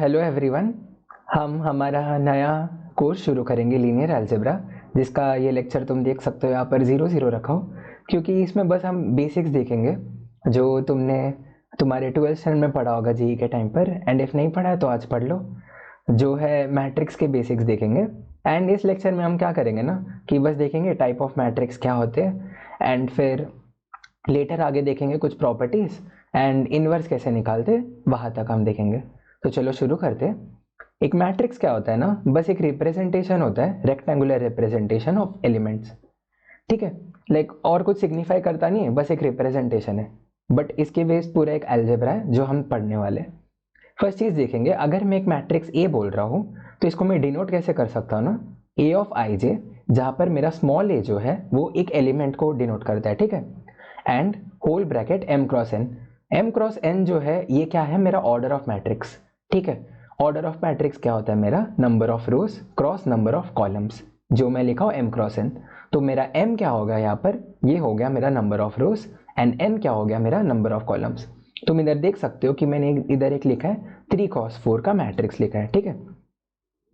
Hello everyone. हम हमारा नया कोर्स शुरू करेंगे लीनियर अलजेब्रा, जिसका ये लेक्चर तुम देख सकते हो यहाँ पर 0 रखा हो, क्योंकि इसमें बस हम बेसिक्स देखेंगे जो तुमने तुम्हारे 12th स्टैंडर्ड में पढ़ा होगा जीई के टाइम पर। एंड इफ नहीं पढ़ा है तो आज पढ़ लो। जो है मैट्रिक्स के बेसिक्स देखेंगे। एंड इस लेक्चर में हम क्या करेंगे ना कि बस देखेंगे टाइप ऑफ मैट्रिक्स क्या होते हैं, एंड फिर लेटर आगे देखेंगे कुछ प्रॉपर्टीज एंड इनवर्स कैसे निकालते, वहाँ तक हम देखेंगे। तो चलो शुरू करते हैं। एक मैट्रिक्स क्या होता है ना, बस एक रिप्रेजेंटेशन होता है, रेक्टेंगुलर रिप्रेजेंटेशन ऑफ एलिमेंट्स। ठीक है, लाइक और कुछ सिग्निफाई करता नहीं है, बस एक रिप्रेजेंटेशन है। बट इसके बेस पूरा एक अलजेब्रा है जो हम पढ़ने वाले। फर्स्ट चीज देखेंगे, अगर मैं एक मैट्रिक्स ए बोल रहा हूँ तो इसको मैं डिनोट कैसे कर सकता हूँ ना, ए ऑफ आई जे, जहाँ पर मेरा स्मॉल ए जो है वो एक एलिमेंट को डिनोट करता है। ठीक है, and whole bracket M cross N. M cross N जो है ये क्या है, मेरा ऑर्डर ऑफ मैट्रिक्स। ठीक है, ऑर्डर ऑफ मैट्रिक्स क्या होता है, मेरा number of rose cross number of columns, जो मैं लिखा हूं एम क्रॉस एन। तो मेरा एम क्या होगा यहाँ पर, ये हो गया मेरा number of rows, and N क्या हो गया मेरा नंबर ऑफ कॉलम्स। तुम इधर देख सकते हो कि मैंने इधर एक लिखा है 3x4 का मैट्रिक्स लिखा है। ठीक है,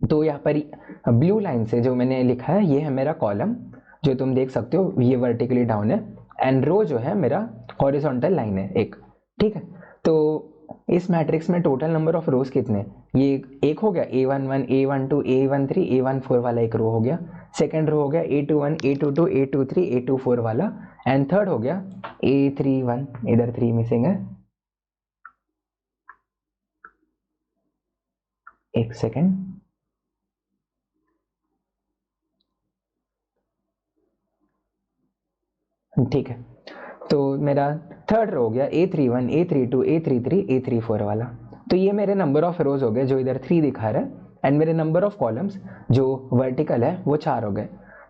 तो यहाँ पर ब्लू लाइन से जो मैंने लिखा है ये है मेरा कॉलम, जो तुम देख सकते हो ये वर्टिकली डाउन है, एंड रो जो है मेरा हॉरिजॉन्टल लाइन है एक। ठीक है, तो इस मैट्रिक्स में टोटल नंबर ऑफ रोज कितने, ये एक हो गया A11 A12 A13 A14 वाला एक रो हो गया। सेकेंड रो हो गया A21 A22 A23 A24 वाला, एंड थर्ड हो गया A31, इधर 3 मिसिंग है, एक सेकेंड। ठीक है, तो मेरा थर्ड रो हो गया A31 A32 A33 A34 वाला। तो ये मेरे नंबर ऑफ रोज हो गए जो इधर 3 दिखा रहा है, एंड मेरे नंबर ऑफ कॉलम्स जो वर्टिकल है वो 4 हो गए।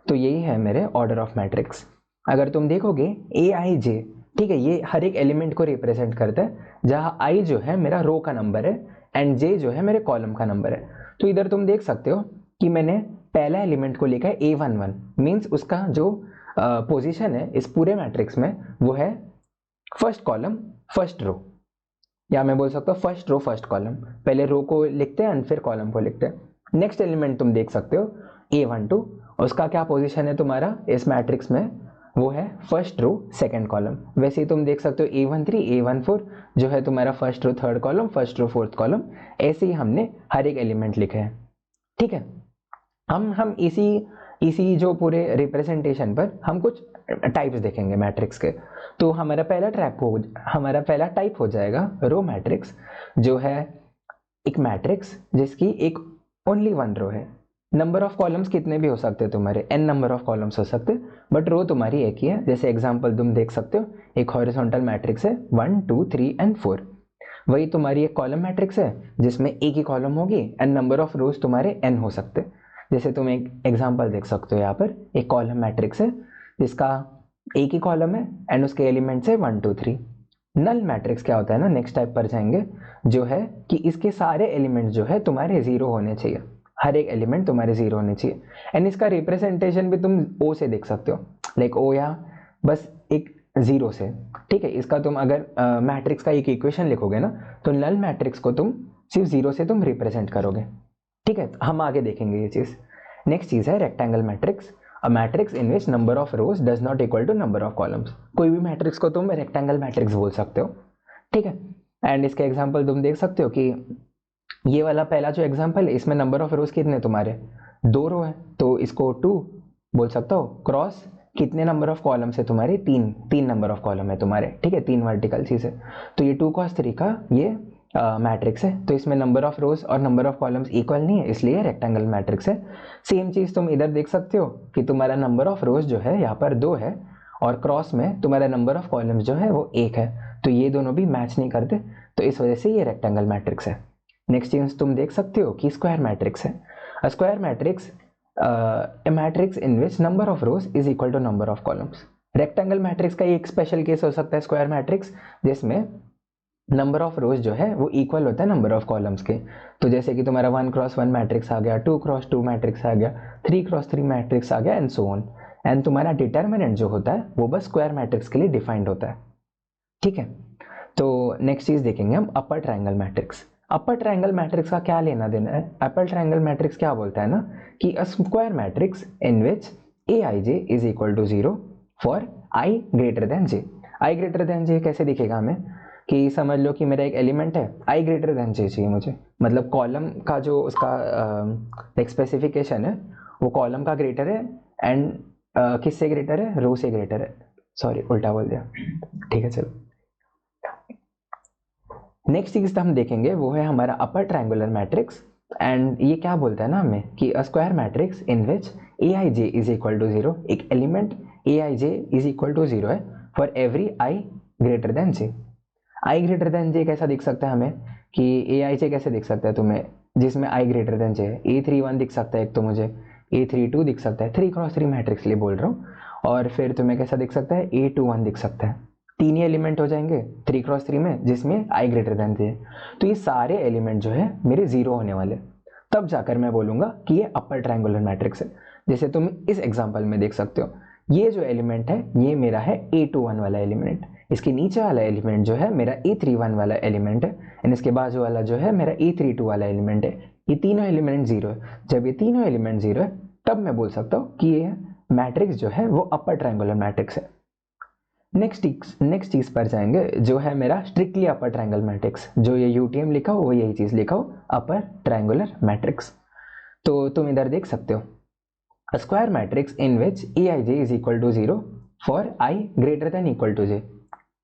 तो यही है मेरे ऑर्डर ऑफ मैट्रिक्स। अगर तुम देखोगे ए आई जे, ठीक है, ये हर एक एलिमेंट को रिप्रेजेंट करता है, जहाँ आई जो है मेरा रो का नंबर है एंड जे जो है मेरे कॉलम का नंबर है। तो इधर तुम देख सकते हो कि मैंने पहला एलिमेंट को लिखा है A11, मीन्स उसका जो पोजीशन है इस पूरे मैट्रिक्स में वो है फर्स्ट कॉलम फर्स्ट रो, या मैं बोल सकता हूँ फर्स्ट रो फर्स्ट कॉलम। पहले रो को लिखते हैं एंड फिर कॉलम को लिखते हैं। नेक्स्ट एलिमेंट तुम देख सकते हो A12, उसका क्या पोजीशन है तुम्हारा इस मैट्रिक्स में, वो है फर्स्ट रो सेकंड कॉलम। वैसे ही तुम देख सकते हो A13 A14 जो है तुम्हारा first row third column first row fourth column. ऐसे ही हमने हर एक एलिमेंट लिखे हैं। ठीक है, हम इसी जो पूरे रिप्रेजेंटेशन पर हम कुछ टाइप्स देखेंगे मैट्रिक्स के। तो हमारा पहला टाइप हो जाएगा रो मैट्रिक्स, जो है एक मैट्रिक्स जिसकी एक ओनली वन रो है। नंबर ऑफ कॉलम्स कितने भी हो सकते हैं तुम्हारे, n नंबर ऑफ कॉलम्स हो सकते हैं, बट रो तुम्हारी एक ही है। जैसे एग्जांपल तुम देख सकते हो, एक हॉरिजॉन्टल मैट्रिक्स है 1 2 3 एंड 4, वही तुम्हारी एक कॉलम मैट्रिक्स है जिसमें एक ही कॉलम होगी एंड नंबर ऑफ रोज तुम्हारे n हो सकते हैं। जैसे तुम एक एग्जांपल देख सकते हो, यहाँ पर एक कॉलम मैट्रिक्स है जिसका एक ही कॉलम है एंड उसके एलिमेंट्स है 1 2 3। नल मैट्रिक्स क्या होता है ना, नेक्स्ट टाइप पर जाएंगे, जो है कि इसके सारे एलिमेंट्स जो है तुम्हारे जीरो होने चाहिए, हर एक एलिमेंट तुम्हारे जीरो होने चाहिए। एंड इसका रिप्रेजेंटेशन भी तुम ओ से देख सकते हो, लाइक ओ या बस एक जीरो से। ठीक है, इसका तुम अगर मैट्रिक्स का एक इक्वेशन लिखोगे ना, तो नल मैट्रिक्स को तुम सिर्फ जीरो से तुम रिप्रेजेंट करोगे। ठीक है, हम आगे देखेंगे ये चीज। नेक्स्ट चीज है rectangle matrix, a matrix in which number of rows does not equal to number of columns. कोई भी मैट्रिक्स को तुम रेक्टेंगल मैट्रिक्स बोल सकते हो। ठीक है, एंड इसके एग्जांपल तुम देख सकते हो कि ये वाला पहला जो एग्जांपल है इसमें नंबर ऑफ रोज कितने तुम्हारे, 2 रो है, तो इसको 2 बोल सकता हो। क्रॉस कितने नंबर ऑफ कॉलम है तुम्हारे, 3 नंबर ऑफ कॉलम है तुम्हारे। ठीक है, 3 वर्टिकल चीज है, तो ये 2 क्रॉस 3 का ये मैट्रिक्स है। तो इसमें नंबर ऑफ रोज और नंबर ऑफ कॉलम्स इक्वल नहीं है, इसलिए रेक्टेंगल मैट्रिक्स है। सेम चीज तुम इधर देख सकते हो कि तुम्हारा नंबर ऑफ रोज जो है यहाँ पर 2 है, और क्रॉस में तुम्हारा नंबर ऑफ कॉलम्स जो है वो 1 है, तो ये दोनों भी मैच नहीं करते, तो इस वजह से ये रेक्टेंगल मैट्रिक्स है। नेक्स्ट चीज तुम देख सकते हो कि स्क्वायर मैट्रिक्स है। अ square matrix a matrix in which number of rows is equal to number of columns। Rectangle matrix का एक स्पेशल केस हो सकता है स्क्वायर मैट्रिक्स, जिसमें नंबर ऑफ रोज जो है वो इक्वल होता है नंबर ऑफ कॉलम्स के। तो जैसे कि तुम्हारा 1x1 मैट्रिक्स आ गया, 2x2 मैट्रिक्स आ गया, 3x3 मैट्रिक्स आ गया, एंड सो ऑन। एंड तुम्हारा डिटर्मिनेंट जो होता है वो बस स्क्वायर मैट्रिक्स के लिए डिफाइंड होता है। ठीक है, तो नेक्स्ट चीज देखेंगे हम अपर ट्रायंगल मैट्रिक्स। अपर ट्रायंगल मैट्रिक्स का क्या लेना देना है? अपर ट्रायंगल मैट्रिक्स क्या बोलता है ना कि a square matrix in which aij is equal to 0 for i greater than j। i greater than j कैसे दिखेगा हमें कि समझ लो कि मेरा एक एलिमेंट है, i ग्रेटर देन j चाहिए मुझे, मतलब कॉलम का जो उसका एक स्पेसिफिकेशन है वो कॉलम का ग्रेटर है एंड किससे ग्रेटर है? रो से ग्रेटर है। सॉरी उल्टा बोल दिया, ठीक है चलो। नेक्स्ट चीज हम देखेंगे वो है हमारा अपर ट्रायंगुलर मैट्रिक्स, एंड ये क्या बोलता है ना हमें कि a square matrix in which a i j is equal to 0, एक element a i j is equal to 0 है for every i greater than j. I greater than j कैसा दिख सकता है हमें कि ए आई जे कैसे दिख सकता है तुम्हें जिसमें आई ग्रेटर देन जे है? A31 दिख सकता है एक तो मुझे, A32 दिख सकता है, 3x3 मैट्रिक्स लिए बोल रहा हूँ, और फिर तुम्हें कैसा दिख सकता है? A21 दिख सकता है। तीन ही एलिमेंट हो जाएंगे 3x3 में जिसमें आई ग्रेटर देन जे। तो ये सारे एलिमेंट जो है मेरे जीरो होने वाले, तब जाकर मैं बोलूंगा कि ये अपर ट्रायंगुलर मैट्रिक्स है। जैसे तुम इस एग्जांपल में देख सकते हो, ये जो एलिमेंट है ये मेरा है A21 वाला एलिमेंट, इसके नीचे वाला एलिमेंट जो है मेरा A31 वाला एलिमेंट है, एंड इसके बाजू वाला जो है मेरा A32 वाला एलिमेंट है। ये तीनों एलिमेंट जीरो है। जब ये तीनों एलिमेंट जीरो है तब मैं बोल सकता हूँ कि ये मैट्रिक्स जो है वो अपर ट्रायंगुलर मैट्रिक्स है। नेक्स्ट चीज पर जाएंगे जो है मेरा स्ट्रिक्टली अपर ट्रायंगल मैट्रिक्स। जो ये यूटीएम लिखा हो वो यही चीज लिखा हो, अपर ट्रायंगुलर मैट्रिक्स। तो तुम इधर देख सकते हो a square matrix in which aij is equal to 0 for I greater than equal to j।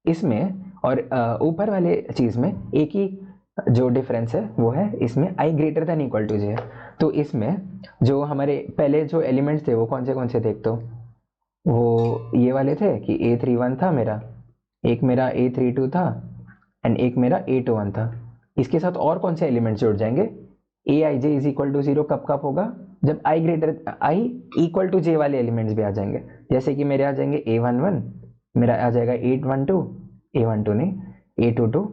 इसमें और ऊपर वाले चीज में एक ही जो डिफरेंस है वो है इसमें I greater than equal to j है। तो इसमें जो हमारे पहले जो एलिमेंट्स थे वो कौन से देखते हो? वो ये वाले थे कि A31 था मेरा, एक मेरा A32 था एंड एक मेरा A21 था। इसके साथ और कौन से एलिमेंट्स जुड़ जाएंगे? ए i j is equal to 0 कब होगा? जब आई इक्वल टू जे वाले एलिमेंट्स भी आ जाएंगे। जैसे कि मेरे आ जाएंगे A11, मेरा आ जाएगा A12, A12 नहीं A22,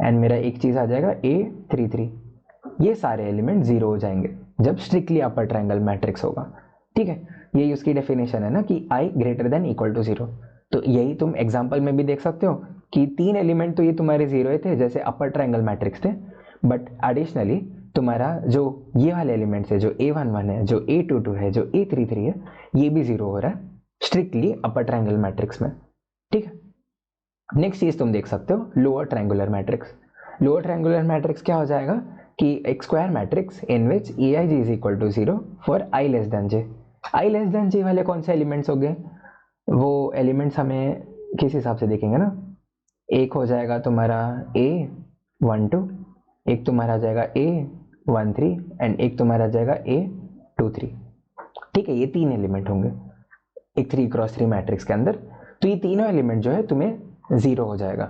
एंड मेरा एक चीज आ जाएगा A33। ये सारे एलिमेंट जीरो हो जाएंगे जब स्ट्रिक्टली अपर ट्रायंगल मैट्रिक्स होगा। ठीक है, यही उसकी डेफिनेशन है ना कि आई ग्रेटर देन इक्वल टू 0। तो यही तुम एग्जांपल में भी देख सकते हो कि तीन एलिमेंट तो ये तुम्हारे जीरो थे जैसे अपर ट्रायंगल मैट्रिक्स थे, बट एडिशनली तुम्हारा जो ये वाले एलिमेंट्स है, जो A11 है, जो A22 है, जो A33 है, ये भी जीरो हो रहा है स्ट्रिक्टली अपर ट्रायंगल मैट्रिक्स में। ठीक है, नेक्स्ट चीज तुम देख सकते हो lower triangular matrix. Lower triangular matrix क्या हो जाएगा कि एक square matrix in which a i j is equal to 0 for i less than j. I less than j वाले कौन से एलिमेंट्स हो गए? वो एलिमेंट्स हमें किस हिसाब से देखेंगे ना, एक हो जाएगा तुम्हारा A12, एक तुम्हारा जाएगा A13 एंड एक तुम्हारा जाएगा A23। ठीक है, ये तीन एलिमेंट होंगे एक 3x3 मैट्रिक्स के अंदर। तो ये तीनों एलिमेंट जो है तुम्हें जीरो हो जाएगा।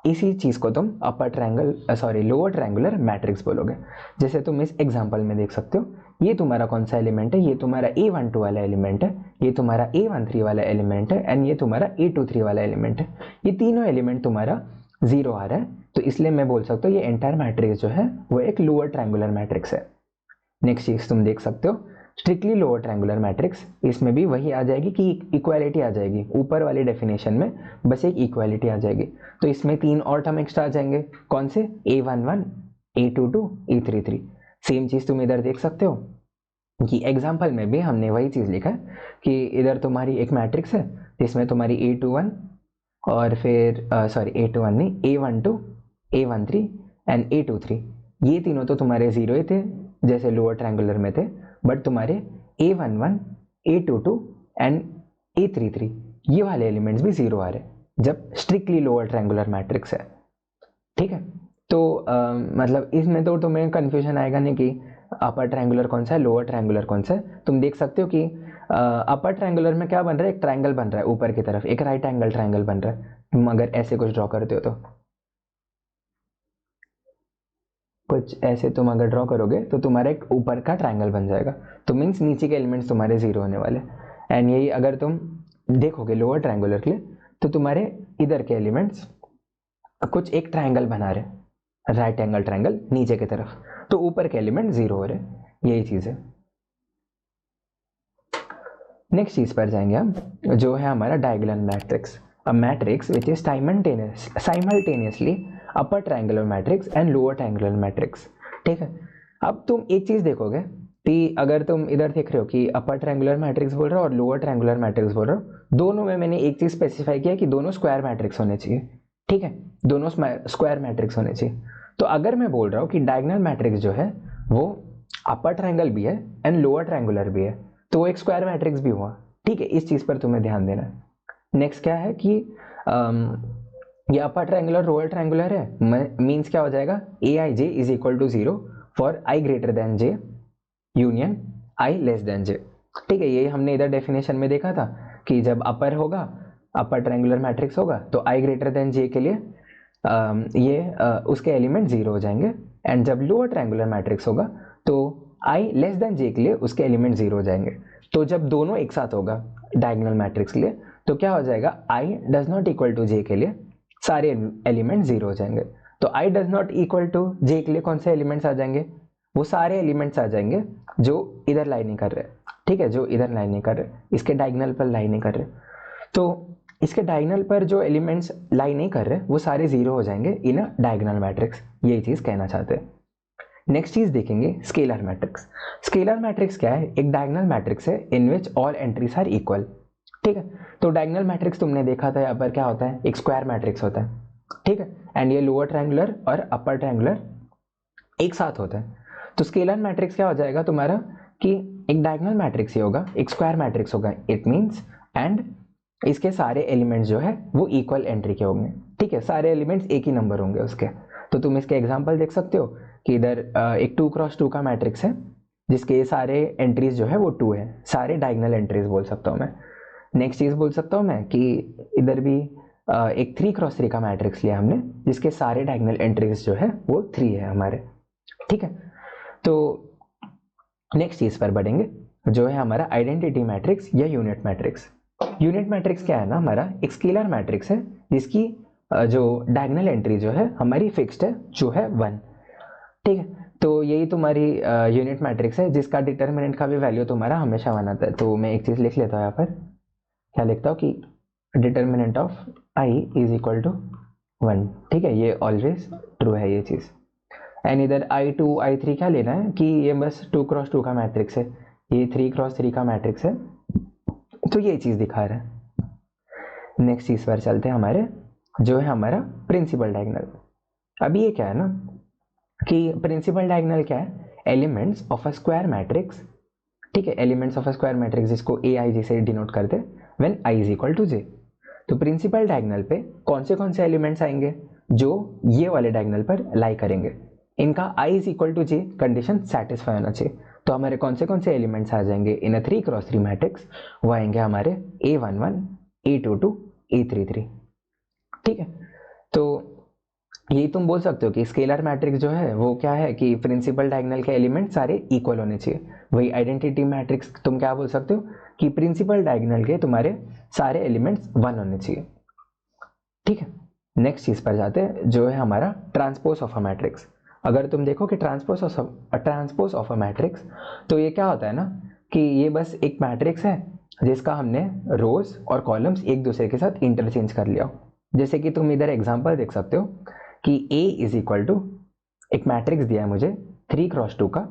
इसी चीज को तुम लोअर ट्रायंगुलर मैट्रिक्स बोलोगे। जैसे तुम इस एग्जांपल में देख सकते हो, ये तुम्हारा कौन सा एलिमेंट है? ये तुम्हारा A12 वाला एलिमेंट है, ये तुम्हारा A13 वाला एलिमेंट है एंड ये तुम्हारा A23 वाला एलिमेंट है। ये तीनों एलिमेंट तुम्हारा जीरो आ रहा है, तो इसलिए मैं बोल सकता हूँ ये एंटायर मैट्रिक्स जो है वो एक लोअर ट्रायंगुलर मैट्रिक्स है। नेक्स्ट चीज तुम देख सकते हो स्ट्रिक्टली लोअर ट्रायंगुलर मैट्रिक्स, इसमें भी वही आ जाएगी कि इक्वालिटी आ जाएगी। ऊपर वाली डेफिनेशन में बस एक इक्वालिटी आ जाएगी। तो इसमें तीन और टर्म एक्स्ट्रा आ जाएंगे, कौन से? A11, A22, A33। सेम चीज तुम इधर देख सकते हो कि एग्जाम्पल में भी हमने वही चीज लिखा है कि इधर तुम्हारी एक मैट्रिक्स है जिसमें तुम्हारी A21 और फिर A21 नहीं A12, A13 एंड A23, ये तीनों तो तुम्हारे जीरो ही थे जैसे लोअर ट्रायंगुलर में थे, बट तुम्हारे A11, A22 एंड A33 ये वाले एलिमेंट्स भी जीरो आ रहे जब स्ट्रिक्टली लोअर ट्रायंगुलर मैट्रिक्स है। ठीक है, तो मतलब इसमें तो तुम्हें कंफ्यूजन आएगा नहीं कि अपर ट्रायंगुलर कौन सा है, लोअर ट्रायंगुलर कौन सा है। तुम देख सकते हो कि अपर ट्रायंगुलर में क्या बन रहा है? एक ट्रायंगल बन रहा है ऊपर की तरफ, एक राइट एंगल ट्रायंगल बन रहा है। तुम अगर ऐसे कुछ ड्रॉ करते हो तो कुछ ऐसे तुम अगर ड्रॉ करोगे तो तुम्हारा एक ऊपर का ट्रायंगल बन जाएगा। तो मीन्स नीचे के एलिमेंट्स तुम्हारे जीरो होने वाले। एंड यही अगर तुम देखोगे लोअर ट्रायंगुलर के लिए तो तुम्हारे इधर के एलिमेंट्स कुछ एक ट्रायंगल बना रहे, राइट एंगल ट्रायंगल नीचे की तरफ, तो ऊपर के एलिमेंट जीरो हो रहे, यही चीज है। नेक्स्ट चीज पर जाएंगे हम, जो है हमारा diagonal matrix. A matrix which is simultaneously upper triangular matrix and lower triangular matrix. ठीक है, अब तुम एक चीज देखोगे कि अगर तुम इधर देख रहे हो कि अपर ट्रायंगुलर मैट्रिक्स बोल रहे हो और लोअर ट्रायंगुलर मैट्रिक्स बोल रहे हो, दोनों में मैंने एक चीज स्पेसिफाई किया कि दोनों स्क्वायर मैट्रिक्स होने चाहिए। ठीक है, दोनों स्क्वायर मैट्रिक्स होने चाहिए। तो अगर मैं बोल रहा हूँ कि डायगोनल मैट्रिक्स जो है वो अपर ट्रायंगल भी है एंड लोअर ट्रायंगुलर भी है, तो वो एक स्क्वायर मैट्रिक्स भी हुआ। ठीक है, इस चीज पर तुम्हें ध्यान देना है। नेक्स्ट क्या है कि ये अपर ट्रायंगुलर लोअर ट्रायंगुलर है, मीन्स क्या हो जाएगा, a i j is equal to 0 for i greater than j union i less than j. ठीक है, ये हमने इधर डेफिनेशन में देखा था कि जब अपर होगा, अपर ट्रायंगुलर मैट्रिक्स होगा, तो आई ग्रेटर देन जे के लिए उसके एलिमेंट 0 हो जाएंगे, एंड जब लोअर ट्रायंगुलर मैट्रिक्स होगा तो आई लेस देन जे के लिए उसके एलिमेंट 0 हो जाएंगे। तो जब दोनों एक साथ होगा डायगोनल मैट्रिक्स के लिए, तो क्या हो जाएगा, i does not equal to j के लिए सारे एलिमेंट 0 हो जाएंगे। तो i does not equal to j के लिए कौन से एलिमेंट्स आ जाएंगे, वो सारे एलिमेंट्स आ जाएंगे जो इधर लाइन नहीं कर रहे। ठीक है, जो इधर लाइन नहीं कर रहे, इसके डायगोनल पर लाइन नहीं कर रहे, तो इसके डायगोनल पर जो एलिमेंट्स लाइन नहीं कर रहे वो सारे 0 हो जाएंगे इन अ डायगोनल मैट्रिक्स, यही चीज कहना चाहते हैं। नेक्स्ट चीज देखेंगे स्केलर मैट्रिक्स। स्केलर मैट्रिक्स क्या है, एक डायगोनल मैट्रिक्स है in which all entries are equal. ठीक है, तो डायगोनल मैट्रिक्स तुमने देखा था, यहाँ पर क्या होता है, एक स्क्वायर मैट्रिक्स होता है। ठीक है, एंड ये लोअर ट्रायंगुलर और अपर ट्रायंगुलर एक साथ होता है। तो स्केलर मैट्रिक्स क्या हो जाएगा तुम्हारा कि एक डायगोनल मैट्रिक्स ही होगा, एक स्क्वायर मैट्रिक्स होगा, इट मीन्स एंड इसके सारे एलिमेंट्स जो है वो इक्वल एंट्री के होंगे। ठीक है, सारे एलिमेंट्स एक ही नंबर होंगे उसके। तो तुम इसके एग्जांपल देख सकते हो कि इधर एक 2x2 का मैट्रिक्स है जिसके सारे एंट्रीज जो है वो 2 है, सारे डायगोनल एंट्रीज बोल सकता हूँ मैं। नेक्स्ट चीज बोल सकता हूँ मैं कि इधर भी एक 3x3 का मैट्रिक्स लिया हमने जिसके सारे डायगोनल एंट्रीज जो है वो 3 है हमारे। ठीक है, तो नेक्स्ट चीज पर बढ़ेंगे जो है हमारा आइडेंटिटी मैट्रिक्स या यूनिट मैट्रिक्स। यूनिट मैट्रिक्स क्या है ना, हमारा एक स्केलर मैट्रिक्स है जिसकी जो डायगोनल एंट्री जो है हमारी फिक्स्ड है, जो है 1। ठीक है, तो यही तुम्हारी यूनिट मैट्रिक्स है जिसका डिटर्मिनेंट का भी वैल्यू तुम्हारा हमेशा 1 आता है। तो मैं एक चीज लिख लेता हूँ यहाँ पर, क्या लिखता हूँ कि determinant of I is equal to 1। ठीक है, ये ऑलवेज ट्रू है ये चीज। एंड इधर I2 I3 क्या लेना है कि ये बस 2x2 का मैट्रिक्स है, ये 3x3 का मैट्रिक्स है, तो ये चीज दिखा रहा है। नेक्स्ट चीज पर चलते हैं, हमारे जो है हमारा प्रिंसिपल डायगोनल। अभी ये क्या है ना कि प्रिंसिपल डायगोनल क्या है, elements of a square matrix. ठीक है, elements of a square matrix जिसको AIJ से डिनोट करते हैं when I is equal to J। तो प्रिंसिपल डायगोनल पे कौन से एलिमेंट्स आएंगे जो ये वाले डायगोनल पर लाई करेंगे, इनका I is equal to J condition satisfy होना चाहिए। तो हमारे कौन से एलिमेंट्स आ जाएंगे इन अ 3x3 मैट्रिक्स, वो आएंगे हमारे A11 A22 A33। ठीक है, तो यही तुम बोल सकते हो कि स्केलर मैट्रिक्स जो है वो क्या है कि प्रिंसिपल डायगोनल के एलिमेंट सारे इक्वल होने चाहिए। वही आइडेंटिटी मैट्रिक्स तुम क्या बोल सकते हो कि प्रिंसिपल डायगोनल के तुम्हारे सारे एलिमेंट्स 1 होने चाहिए। ठीक है, नेक्स्ट चीज पर जाते हैं जो है हमारा ट्रांसपोज ऑफ अ मैट्रिक्स। अगर तुम देखो कि ट्रांसपोज ऑफ अ मैट्रिक्स, तो ये क्या होता है ना कि ये बस एक मैट्रिक्स है जिसका हमने रोज और कॉलम्स एक दूसरे के साथ इंटरचेंज कर लिया। जैसे कि तुम इधर एग्जांपल देख सकते हो कि A इज इक्वल टू एक मैट्रिक्स दिया है मुझे 3x2 का,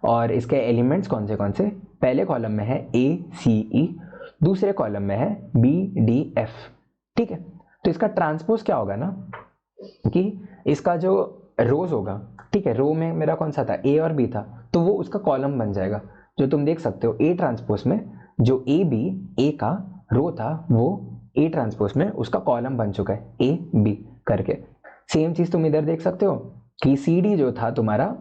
और इसके एलिमेंट्स कौन से, पहले कॉलम में है ACE, दूसरे कॉलम में है BDF। ठीक है, तो इसका ट्रांसपोज क्या होगा ना कि इसका जो रोज होगा, ठीक है, रो में मेरा कौन सा था, A और B था, तो वो उसका कॉलम बन जाएगा। जो तुम देख सकते हो A ट्रांसपोज में जो A का रो था वो A ट्रांसपोज में उसका कॉलम बन चुका है AB करके। सेम चीज तुम इधर देख सकते हो कि CD जो था तुम्हारा,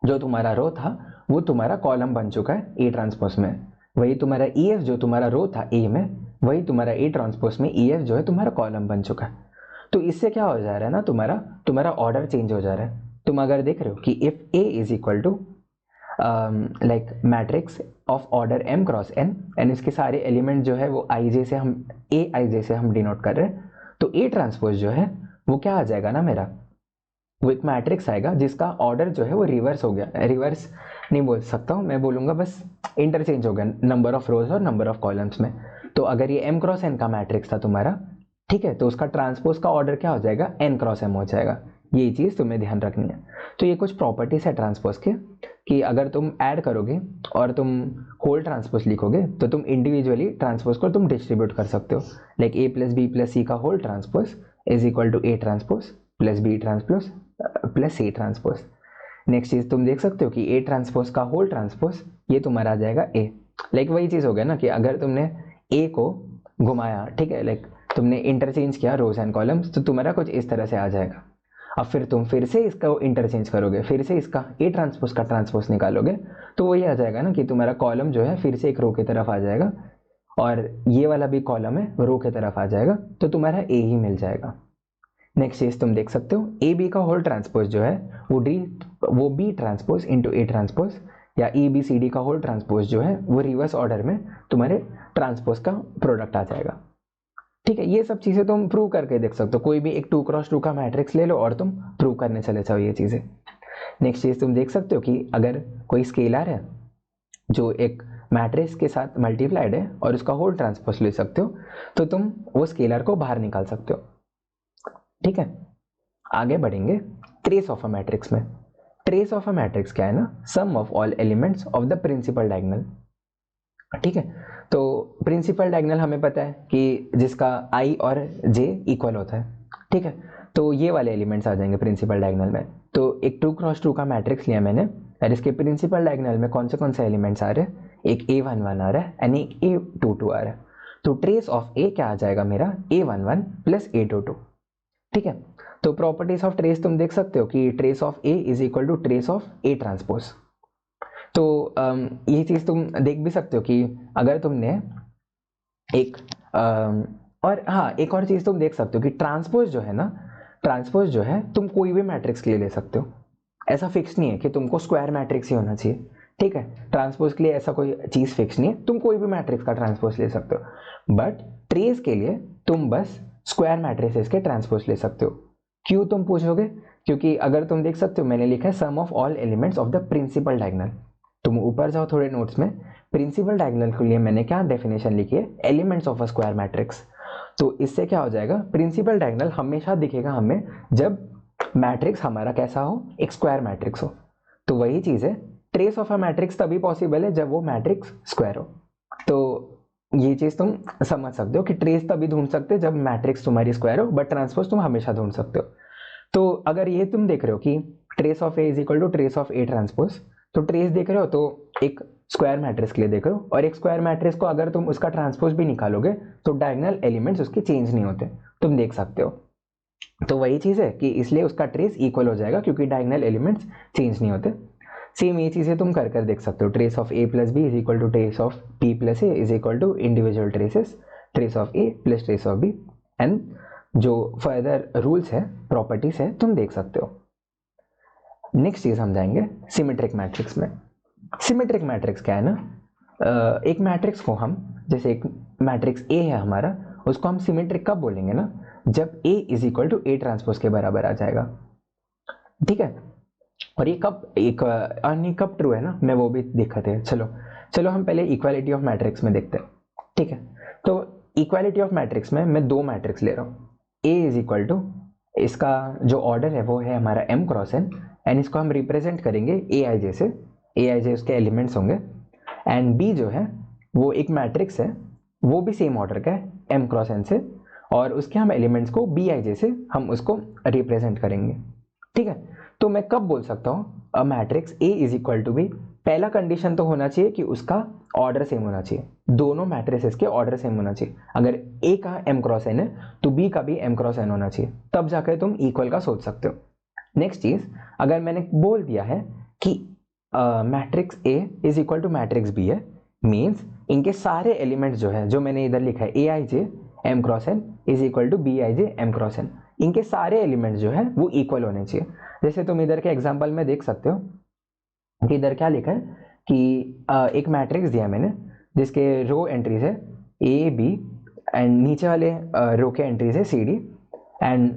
जो तुम्हारा रो था वो तुम्हारा कॉलम बन चुका है A ट्रांसपोज में। वही तुम्हारा EF जो तुम्हारा रो था A में, वही तुम्हारा A ट्रांसपोज में EF जो है तुम्हारा कॉलम बन चुका है। तो इससे क्या हो जा रहा है ना, तुम्हारा ऑर्डर चेंज हो जा रहा है। तुम अगर देख रहे हो कि if A is equal to like matrix of order m cross n and इसके सारे एलिमेंट जो है वो IJ से हम AIJ से हम डिनोट कर रहे हैं, तो A ट्रांसपोज जो है वो क्या आ जाएगा ना मेरा, वो एक मैट्रिक्स आएगा जिसका ऑर्डर जो है वो रिवर्स हो गया। रिवर्स नहीं बोल सकता हूँ मैं, बोलूंगा बस इंटरचेंज हो गया नंबर ऑफ रोज और नंबर ऑफ कॉलम्स में। तो अगर ये m क्रॉस n का मैट्रिक्स था तुम्हारा, ठीक है, तो उसका ट्रांसपोज का ऑर्डर क्या हो जाएगा, n क्रॉस m हो जाएगा। ये चीज़ तुम्हें ध्यान रखनी है। तो ये कुछ प्रॉपर्टीज है ट्रांसपोज के कि अगर तुम ऐड करोगे और तुम होल ट्रांसपोज लिखोगे तो तुम इंडिविजुअली ट्रांसपोज को तुम डिस्ट्रीब्यूट कर सकते हो, like a plus b plus c का whole transpose is equal to a transpose plus b transpose plus c transpose. Next चीज़ तुम देख सकते हो कि a ट्रांसपोज का होल ट्रांसपोज ये तुम्हारा आ जाएगा a। लाइक वही चीज़ हो गया ना कि अगर तुमने a को घुमाया, ठीक है, लाइक तुमने इंटरचेंज किया रोज एंड कॉलम्स, तो तुम्हारा कुछ इस तरह से आ जाएगा। अब फिर तुम फिर से इसका इंटरचेंज करोगे, फिर से इसका ए ट्रांसपोज का ट्रांसपोज निकालोगे, तो वही आ जाएगा ना कि तुम्हारा कॉलम जो है फिर से एक रो की तरफ आ जाएगा और ये वाला भी कॉलम है रो की तरफ आ जाएगा, तो तुम्हारा ए ही मिल जाएगा। नेक्स्ट चीज तुम देख सकते हो ए बी का होल ट्रांसपोज जो है वो बी ट्रांसपोज इंटू ए ट्रांसपोज, या ई बी सी डी का होल ट्रांसपोज जो है वो रिवर्स ऑर्डर में तुम्हारे ट्रांसपोज का प्रोडक्ट आ जाएगा। ठीक है, ये सब चीज़ें तुम प्रूव करके देख सकते हो। कोई भी एक 2x2 का मैट्रिक्स ले लो और तुम प्रूव करने चले जाओ ये चीज़ें। नेक्स्ट चीज़ तुम देख सकते हो कि अगर कोई स्केलर है जो एक मैट्रिक्स के साथ मल्टीप्लाइड है और उसका होल ट्रांसपोज ले सकते हो, तो तुम वो स्केलर को बाहर निकाल सकते हो। ठीक है, आगे बढ़ेंगे ट्रेस ऑफ अ मैट्रिक्स में। ट्रेस ऑफ अ मैट्रिक्स क्या है ना, sum of all elements of the principal diagonal. ठीक है, तो प्रिंसिपल डायगोनल हमें पता है कि जिसका i और j इक्वल होता है। ठीक है, तो ये वाले एलिमेंट्स आ जाएंगे प्रिंसिपल डायगोनल में। तो एक 2x2 का मैट्रिक्स लिया मैंने और इसके प्रिंसिपल डायगोनल में कौन से एलिमेंट्स आ रहे हैं, एक a11 आ रहा है एंड एक a22 आ रहा है। तो ट्रेस ऑफ a क्या आ जाएगा मेरा, a11 प्लस a22। ठीक है, तो प्रॉपर्टीज ऑफ ट्रेस तुम देख सकते हो कि trace of a is equal to trace of a transpose. तो ये चीज़ तुम देख भी सकते हो कि अगर तुमने एक और हाँ, एक और चीज़ तुम देख सकते हो कि ट्रांसपोज जो है ना, ट्रांसपोज जो है तुम कोई भी मैट्रिक्स के लिए ले सकते हो। ऐसा फिक्स नहीं है कि तुमको स्क्वायर मैट्रिक्स ही होना चाहिए। ठीक है, ट्रांसपोज के लिए ऐसा कोई चीज़ फिक्स नहीं है, तुम कोई भी मैट्रिक्स का ट्रांसपोज ले सकते हो। बट ट्रेस के लिए तुम बस स्क्वायर मैट्रिसेस के ट्रांसपोज ले सकते हो। क्यों तुम पूछोगे, क्योंकि अगर तुम देख सकते हो मैंने लिखा है sum of all elements of the principal diagonal. तुम ऊपर जाओ थोड़े नोट्स में, प्रिंसिपल डायगोनल के लिए मैंने क्या डेफिनेशन लिखी है, elements of a square matrix. तो इससे क्या हो जाएगा, प्रिंसिपल डायगोनल हमेशा दिखेगा हमें जब मैट्रिक्स हमारा कैसा हो, एक स्क्वायर मैट्रिक्स हो। तो वही चीज है, ट्रेस ऑफ अ मैट्रिक्स तभी पॉसिबल है जब वो मैट्रिक्स स्क्वायर हो। तो ये चीज तुम समझ सकते हो कि ट्रेस तभी ढूंढ सकते हो जब मैट्रिक्स तुम्हारी स्क्वायर हो, बट ट्रांसपोज तुम हमेशा ढूंढ सकते हो। तो अगर ये तुम देख रहे हो कि trace of A is equal to trace of A transpose, तो ट्रेस देख रहे हो तो एक स्क्वायर मैट्रिक्स के लिए देख रहे हो, और एक स्क्वायर मैट्रिक्स को अगर तुम उसका ट्रांसपोज भी निकालोगे तो डायगोनल एलिमेंट्स उसके चेंज नहीं होते, तुम देख सकते हो। तो वही चीज है कि इसलिए उसका ट्रेस इक्वल हो जाएगा क्योंकि डायगोनल एलिमेंट्स चेंज नहीं होते। सेम ये चीजें तुम कर देख सकते हो, trace of A plus B is equal to trace of B plus A is equal to individual traces trace of A plus trace of B, and जो फर्दर रूल्स है, प्रॉपर्टीज है, तुम देख सकते हो। नेक्स्ट चीज हम जाएंगे सिमेट्रिक मैट्रिक्स में। सिमेट्रिक मैट्रिक्स क्या है ना, एक मैट्रिक्स को हम, जैसे एक मैट्रिक्स ए है हमारा, उसको हम सिमेट्रिक कब बोलेंगे ना, जब a is equal to a transpose के बराबर आ जाएगा। ठीक है, और ये कब कब ट्रू है ना, मैं वो भी दिखाते हैं। चलो हम पहले इक्वालिटी ऑफ मैट्रिक्स में देखते हैं। ठीक है, तो इक्वालिटी ऑफ मैट्रिक्स में मैं दो मैट्रिक्स ले रहा हूँ, ए इज इक्वल टू, इसका जो ऑर्डर है वो है हमारा m क्रॉस n, एंड इसको हम रिप्रेजेंट करेंगे ए आई जे से, ए आई जे उसके एलिमेंट्स होंगे, एंड b जो है वो एक मैट्रिक्स है, वो भी सेम ऑर्डर का है m क्रॉस n से, और उसके हम एलिमेंट्स को बी आई जे से हम उसको रिप्रेजेंट करेंगे। ठीक है, तो मैं कब बोल सकता हूँ a matrix A is equal to B, पहला कंडीशन तो होना चाहिए कि उसका ऑर्डर सेम होना चाहिए, दोनों मैट्रिसेस के ऑर्डर सेम होना चाहिए। अगर ए का m क्रॉस n है तो b का भी m क्रॉस n होना चाहिए, तब जाकर तुम इक्वल का सोच सकते हो। नेक्स्ट चीज, अगर मैंने बोल दिया है कि matrix A is equal to matrix B है, मीन्स इनके सारे एलिमेंट्स जो है, जो मैंने इधर लिखा है a i j m cross n is equal to b i j m cross n, इनके सारे एलिमेंट्स जो है वो इक्वल होने चाहिए। जैसे तुम इधर के एग्जाम्पल में देख सकते हो कि इधर क्या लिखा है कि एक मैट्रिक्स दिया मैंने जिसके रो एंट्रीज है ए बी, एंड नीचे वाले रो के एंट्रीज है सी डी, एंड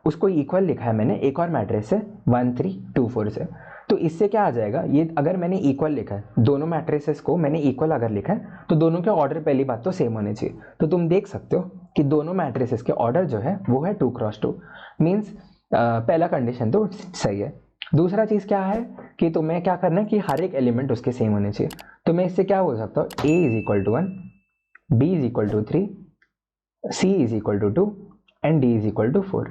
उसको इक्वल लिखा है मैंने एक और मैट्रिक्स से 1 3 2 4 से। तो इससे क्या आ जाएगा, ये अगर मैंने इक्वल लिखा है, दोनों मैट्रिसेस को मैंने इक्वल अगर लिखा है, तो दोनों के ऑर्डर पहली बात तो सेम होने चाहिए। तो तुम देख सकते हो कि दोनों मैट्रिसेस के ऑर्डर जो है वो है 2x2, मीन्स पहला कंडीशन तो सही है। दूसरा चीज़ क्या है कि तुम्हें क्या करना है कि हर एक एलिमेंट उसके सेम होने चाहिए। तो मैं इससे क्या बोल सकता हूँ, a is equal to 1, b is equal to 3, c is equal to 2 and d is equal to 4,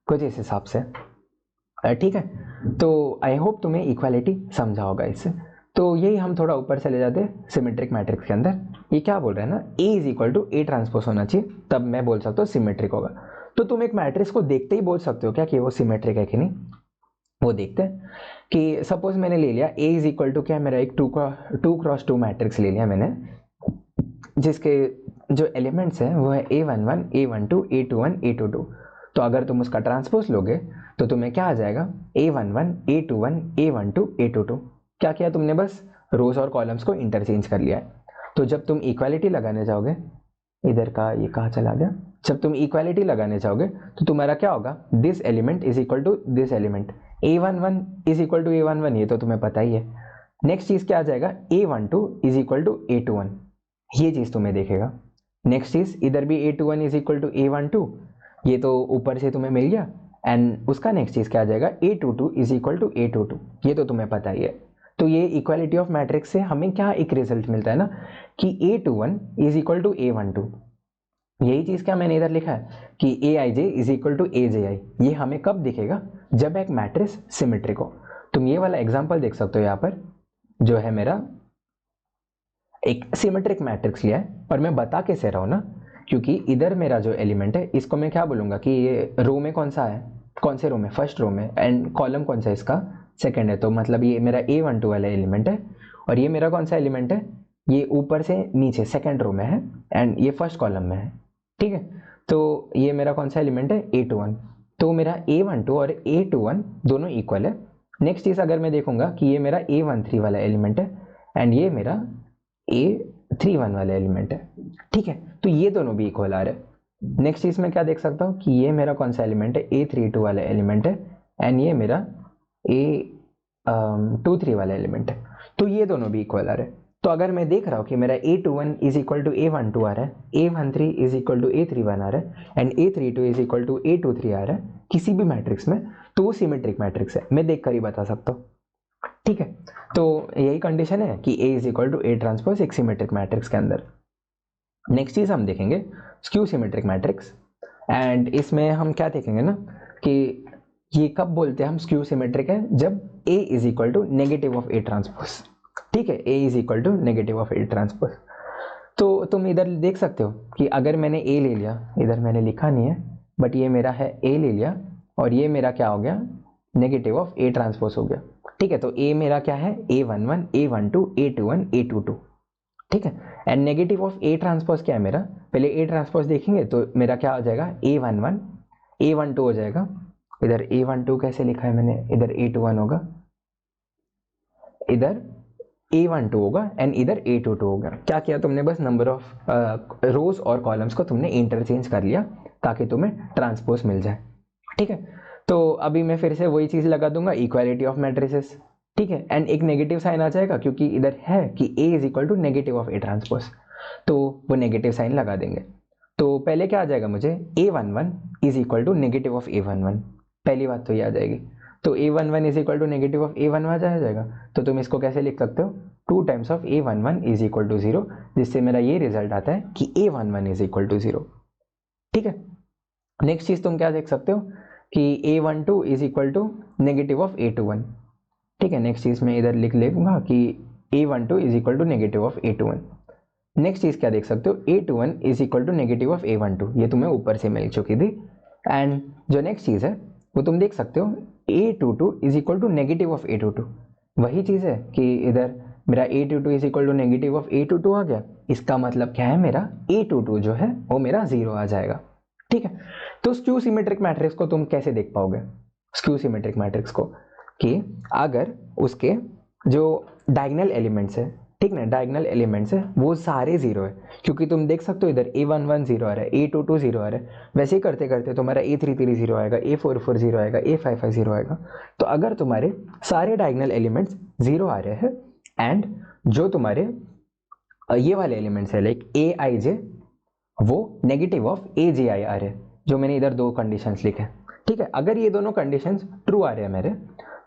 कुछ इस हिसाब से। ठीक है, तो आई होप तुम्हें इक्वालिटी समझा होगा इससे। तो यही हम थोड़ा ऊपर चले जाते हैं सिमेट्रिक मैट्रिक्स के अंदर। ये क्या बोल रहे हैं ना, a is equal to a transpose होना चाहिए, तब मैं बोल सकता हूँ सिमेट्रिक होगा। तो तुम एक मैट्रिक्स को देखते ही बोल सकते हो क्या कि वो सिमेट्रिक है कि नहीं। वो देखते हैं कि सपोज मैंने ले लिया a इज इक्वल टू क्या, मेरा एक 2x2 मैट्रिक्स ले लिया मैंने, जिसके जो एलिमेंट्स हैं वो है a11, a12, a21, a22। तो अगर तुम उसका ट्रांसपोज लोगे तो तुम्हें क्या आ जाएगा, a11, a21, a12, a22। क्या किया तुमने, बस रोज और कॉलम्स को इंटरचेंज कर लिया है। तो जब तुम इक्वालिटी लगाने जाओगे, इधर का ये कहाँ चला गया, जब तुम इक्वालिटी लगाने जाओगे तो तुम्हारा क्या होगा, this element is equal to this element, a11 is equal to a11, ये तो तुम्हें पता ही है। नेक्स्ट चीज क्या आ जाएगा, a12 is equal to a21, ये चीज तुम्हें देखेगा। नेक्स्ट चीज इधर भी a21 is equal to a12, ये तो ऊपर से तुम्हें मिल गया। एंड उसका नेक्स्ट चीज क्या आ जाएगा, a22 is equal to a22, ये तो तुम्हें पता ही है। तो ये इक्वालिटी ऑफ मैट्रिक्स से हमें क्या एक रिजल्ट मिलता है ना कि a21 is equal to a12। यही चीज क्या मैंने इधर लिखा है कि aij is equal to ajI, ये हमें कब दिखेगा, जब एक मैट्रिक्स सिमेट्रिक हो। तुम ये वाला एग्जांपल देख सकते हो यहाँ पर, जो है मेरा एक सिमेट्रिक मैट्रिक्स लिया है, पर मैं बता कैसे रहा हूं ना, क्योंकि इधर मेरा जो एलिमेंट है इसको मैं क्या बोलूंगा कि ये रो में कौन सा है, कौन से रो में, फर्स्ट रो में, एंड कॉलम कौन सा है इसका, सेकंड है। तो मतलब ये मेरा a12 वाला एलिमेंट है, और ये मेरा कौन सा एलिमेंट है, ये ऊपर से नीचे सेकंड रो में है, एंड ये फर्स्ट कॉलम में है। ठीक है, तो ये मेरा कौन सा एलिमेंट है, a21। तो मेरा a12 और a21 दोनों इक्वल है। नेक्स्ट चीज अगर मैं देखूंगा कि ये मेरा a13 वाला एलिमेंट है, एंड ये मेरा a31 वाला एलिमेंट है। ठीक है, तो ये दोनों भी इक्वल आ रहे हैं। नेक्स्ट चीज मैं क्या देख सकता हूँ कि ये मेरा कौन सा एलिमेंट है, a32 वाला एलिमेंट है, एंड ये मेरा a23 वाला एलिमेंट है। तो ये दोनों भी इक्वल आ रहे हैं। तो अगर मैं देख रहा हूँ कि मेरा a21 is equal to a12 आ रहा है, a13 is equal to a31 आ रहा है, and a32 is equal to a23 आ रहा है किसी भी मैट्रिक्स में, तो वो सिमेट्रिक मैट्रिक्स है, मैं देख कर ही बता सकता हूँ। ठीक है, तो यही कंडीशन है कि a is equal to a transpose एक सिमेट्रिक मैट्रिक्स के अंदर। नेक्स्ट चीज हम देखेंगे स्क्यू सिमेट्रिक मैट्रिक्स, एंड इसमें हम क्या देखेंगे ना कि ये कब बोलते हैं हम स्क्यू सिमेट्रिक है, जब a is equal to negative of a transpose. ठीक है, a is equal to negative of a transpose. तो तुम इधर देख सकते हो कि अगर मैंने a ले लिया, इधर मैंने लिखा नहीं है बट ये मेरा है a ले लिया, और ये मेरा क्या हो गया, नेगेटिव ऑफ a ट्रांसपोज हो गया। ठीक है, तो a मेरा क्या है, a11, a12, a21, a22। ठीक है, and negative of a transpose क्या है मेरा, पहले a ट्रांसपोज देखेंगे तो मेरा क्या हो जाएगा, a11, a12 हो जाएगा। इधर a12 कैसे लिखा है मैंने, इधर a21 होगा, इधर a12 होगा, एंड इधर a22 होगा। क्या किया तुमने, बस नंबर ऑफ रोज और कॉलम्स को तुमने इंटरचेंज कर लिया ताकि तुम्हें ट्रांसपोज मिल जाए। ठीक है, तो अभी मैं फिर से वही चीज लगा दूंगा, इक्वालिटी ऑफ मैट्रिसेस। ठीक है, एंड एक नेगेटिव साइन आ जाएगा क्योंकि इधर है कि a is equal to negative of a transpose, तो वो नेगेटिव साइन लगा देंगे। तो पहले क्या आ जाएगा मुझे, a11 is equal to negative of a11, पहली बात तो ये आ जाएगी। तो a11 is equal to negative of a11 आ जाएगा। तो तुम इसको कैसे लिख सकते हो, 2 times of a11 is equal to 0, जिससे मेरा ये रिजल्ट आता है कि a11 इज इक्वल टू 0। ठीक है, नेक्स्ट चीज तुम क्या देख सकते हो कि a12 is equal to negative of a21। ठीक है, नेक्स्ट चीज मैं इधर लिख लेगा कि a12 is equal to negative of a21। Next चीज क्या देख सकते हो, a21 is equal to negative of a12, ये तुम्हें ऊपर से मिल चुकी थी। एंड जो नेक्स्ट चीज है वो तुम देख सकते हो, a22 is equal to negative of a22। वही चीज है कि इधर मेरा a22 is equal to negative of a22 आ गया। इसका मतलब क्या है, मेरा a22 जो है वो मेरा 0 आ जाएगा। ठीक है, तो स्क्यू सिमेट्रिक मैट्रिक्स को तुम कैसे देख पाओगे, स्क्यू सिमेट्रिक मैट्रिक्स को, कि अगर उसके जो डायगोनल एलिमेंट्स है, ठीक ना, डायगोनल एलिमेंट्स है वो सारे 0 है, क्योंकि तुम देख सकते हो इधर a11 0 आ रहा है, a22 0 आ रहा है, वैसे ही करते करते तुम्हारा a33 0 आएगा, a44 0 आएगा, a55 0 आएगा। तो अगर तुम्हारे सारे डायगोनल एलिमेंट्स 0 आ रहे हैं, एंड जो तुम्हारे ये वाले एलिमेंट्स है लाइक aij वो नेगेटिव ऑफ ए जे आई आ रहे हैं, जो मैंने इधर दो कंडीशंस लिखे। ठीक है, अगर ये दोनों कंडीशंस ट्रू आ रहे हैं मेरे,